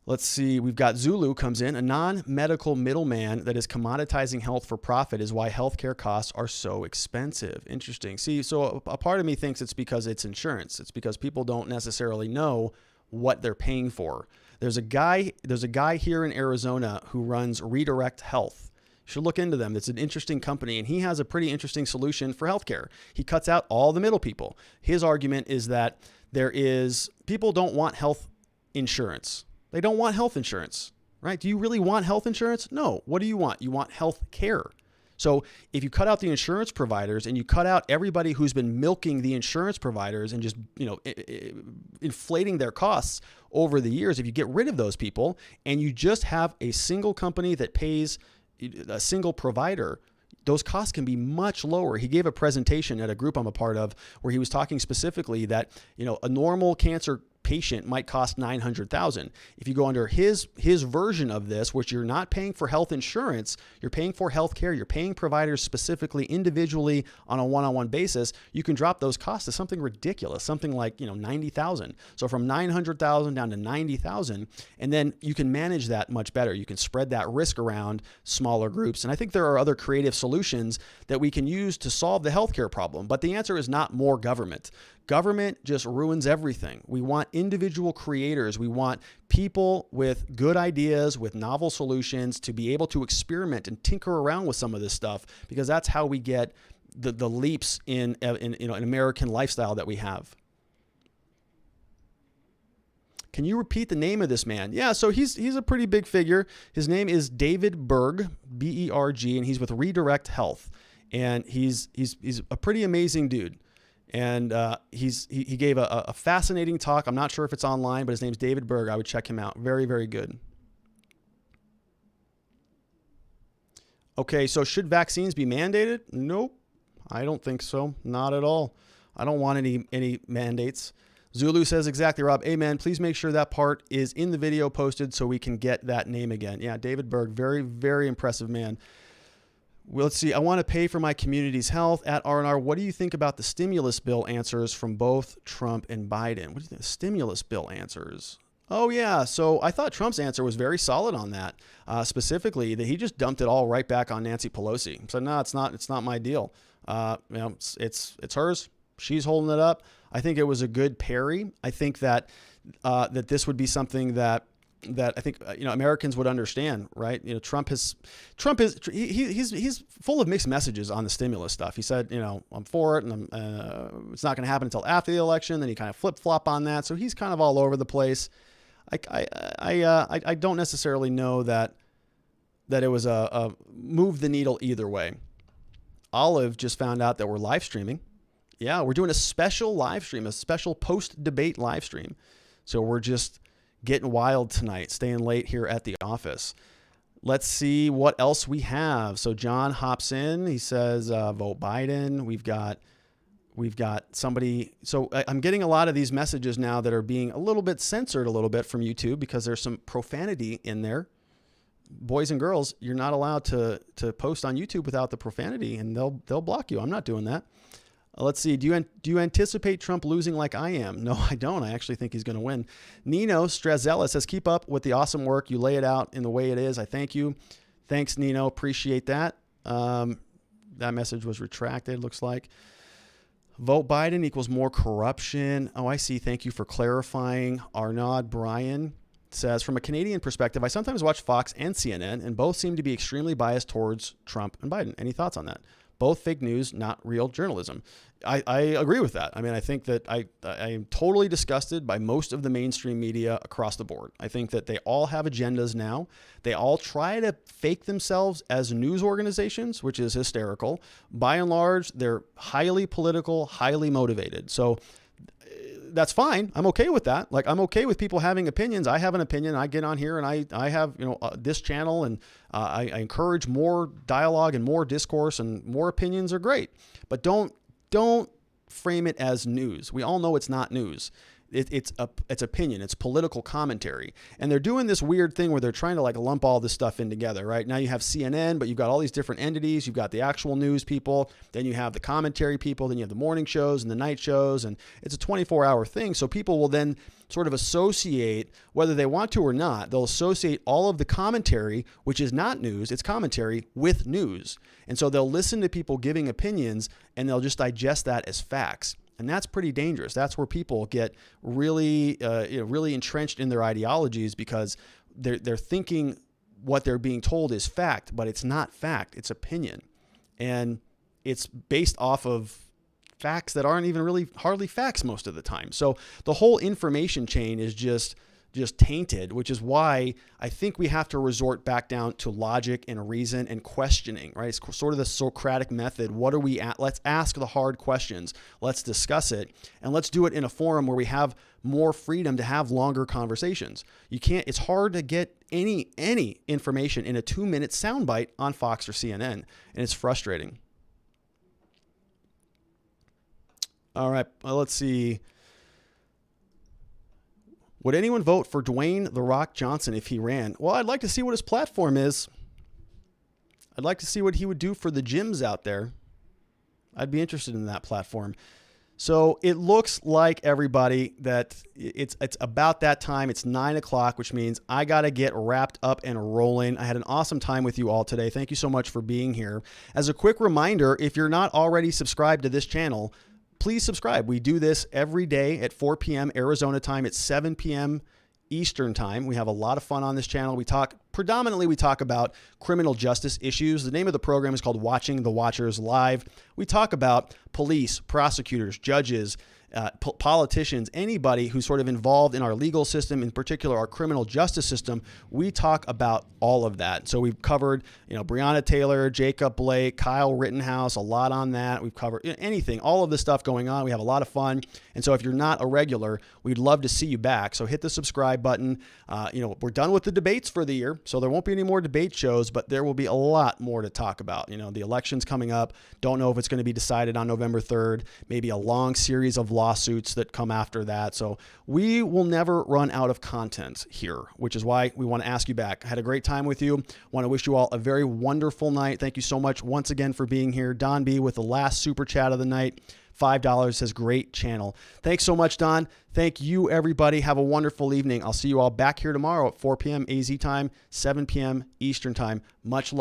Let's see. We've got Zulu comes in. A non-medical middleman that is commoditizing health for profit is why healthcare costs are so expensive. Interesting. See, so a part of me thinks it's because it's insurance. It's because people don't necessarily know what they're paying for. There's a guy here in Arizona who runs Redirect Health. You should look into them. It's an interesting company, and he has a pretty interesting solution for healthcare. He cuts out all the middle people. His argument is that people don't want health insurance. They don't want health insurance, right? Do you really want health insurance? No. What do you want? You want health care. So if you cut out the insurance providers and you cut out everybody who's been milking the insurance providers and just, inflating their costs over the years, if you get rid of those people and you just have a single company that pays a single provider, those costs can be much lower. He gave a presentation at a group I'm a part of where he was talking specifically that, a normal cancer patient might cost $900,000. If you go under his version of this, which you're not paying for health insurance, you're paying for health care, you're paying providers specifically individually on a one-on-one basis, you can drop those costs to something ridiculous, something like, $90,000. So from $900,000 down to $90,000, and then you can manage that much better. You can spread that risk around smaller groups. And I think there are other creative solutions that we can use to solve the healthcare problem. But the answer is not more government. Government just ruins everything. We want individual creators. We want people with good ideas, with novel solutions to be able to experiment and tinker around with some of this stuff, because that's how we get the leaps in an American lifestyle that we have. Can you repeat the name of this man? Yeah, so he's a pretty big figure. His name is David Berg, B-E-R-G, and he's with Redirect Health. And he's a pretty amazing dude. And he gave a fascinating talk. I'm not sure if it's online, but his name's David Berg. I would check him out. Very, very good. Okay, so should vaccines be mandated? Nope, I don't think so. Not at all. I don't want any mandates. Zulu says exactly, Rob. Amen. Please make sure that part is in the video posted so we can get that name again. Yeah, David Berg, very, very impressive man. Well, let's see. I want to pay for my community's health. At R&R, what do you think about the stimulus bill answers from both Trump and Biden? What do you think? Stimulus bill answers. Oh, yeah. So I thought Trump's answer was very solid on that, specifically that he just dumped it all right back on Nancy Pelosi. So no, it's not my deal. It's hers. She's holding it up. I think it was a good parry. I think that this would be something that I think Americans would understand, right? Trump is he's full of mixed messages on the stimulus stuff. He said, I'm for it, and it's not going to happen until after the election. Then he kind of flip-flop on that. So he's kind of all over the place. I don't necessarily know that it was a move the needle either way. Olive just found out that we're live streaming. Yeah, we're doing a special live stream, a special post-debate live stream. So we're just getting wild tonight, staying late here at the office. Let's see what else we have. So John hops in. He says, vote Biden. We've got somebody. So I'm getting a lot of these messages now that are being a little bit censored a little bit from YouTube because there's some profanity in there. Boys and girls, you're not allowed to post on YouTube without the profanity, and they'll block you. I'm not doing that. Let's see. Do you anticipate Trump losing like I am? No, I don't. I actually think he's going to win. Nino Strazella says, keep up with the awesome work. You lay it out in the way it is. I thank you. Thanks, Nino. Appreciate that. That message was retracted, looks like. Vote Biden equals more corruption. Oh, I see. Thank you for clarifying. Arnaud Bryan says, from a Canadian perspective, I sometimes watch Fox and CNN, and both seem to be extremely biased towards Trump and Biden. Any thoughts on that? Both fake news, not real journalism. I agree with that. I mean, I think that I am totally disgusted by most of the mainstream media across the board. I think that they all have agendas now. They all try to fake themselves as news organizations, which is hysterical. By and large, they're highly political, highly motivated. So that's fine. I'm okay with that. Like, I'm okay with people having opinions. I have an opinion. I get on here and I have, this channel, and I encourage more dialogue and more discourse, and more opinions are great, but don't frame it as news. We all know it's not news. It's opinion. It's political commentary. And they're doing this weird thing where they're trying to lump all this stuff in together, right? Now you have CNN, but you've got all these different entities. You've got the actual news people. Then you have the commentary people. Then you have the morning shows and the night shows. And it's a 24-hour thing. So people will then sort of associate, whether they want to or not, they'll associate all of the commentary, which is not news, it's commentary, with news. And so they'll listen to people giving opinions, and they'll just digest that as facts. And that's pretty dangerous. That's where people get really, really entrenched in their ideologies, because they're thinking what they're being told is fact, but it's not fact. It's opinion, and it's based off of facts that aren't even really hardly facts most of the time. So the whole information chain is just tainted, which is why I think we have to resort back down to logic and reason and questioning, right? It's sort of the Socratic method. What are we at? Let's ask the hard questions. Let's discuss it, and let's do it in a forum where we have more freedom to have longer conversations. It's hard to get any information in a 2-minute soundbite on Fox or CNN, and it's frustrating. All right, let's see. Would anyone vote for Dwayne "The Rock" Johnson if he ran? Well, I'd like to see what his platform is. I'd like to see what he would do for the gyms out there. I'd be interested in that platform. So it looks like, everybody, that it's about that time. It's 9 o'clock, which means I got to get wrapped up and rolling. I had an awesome time with you all today. Thank you so much for being here. As a quick reminder, if you're not already subscribed to this channel, please subscribe. We do this every day at 4 p.m. Arizona time. It's 7 p.m. Eastern time. We have a lot of fun on this channel. We talk about criminal justice issues. The name of the program is called Watching the Watchers Live. We talk about police, prosecutors, judges, politicians, anybody who's sort of involved in our legal system, in particular our criminal justice system. We talk about all of that. So we've covered, Breonna Taylor, Jacob Blake, Kyle Rittenhouse, a lot on that. We've covered anything, all of the stuff going on. We have a lot of fun. And so if you're not a regular, we'd love to see you back. So hit the subscribe button. We're done with the debates for the year, so there won't be any more debate shows, but there will be a lot more to talk about. The election's coming up. Don't know if it's going to be decided on November 3rd, maybe a long series of lawsuits that come after that. So we will never run out of content here, which is why we want to ask you back. I had a great time with you. Want to wish you all a very wonderful night. Thank you so much once again for being here. Don B with the last super chat of the night. $5 says great channel. Thanks so much, Don. Thank you, everybody. Have a wonderful evening. I'll see you all back here tomorrow at 4 p.m. AZ time, 7 p.m. Eastern time. Much love.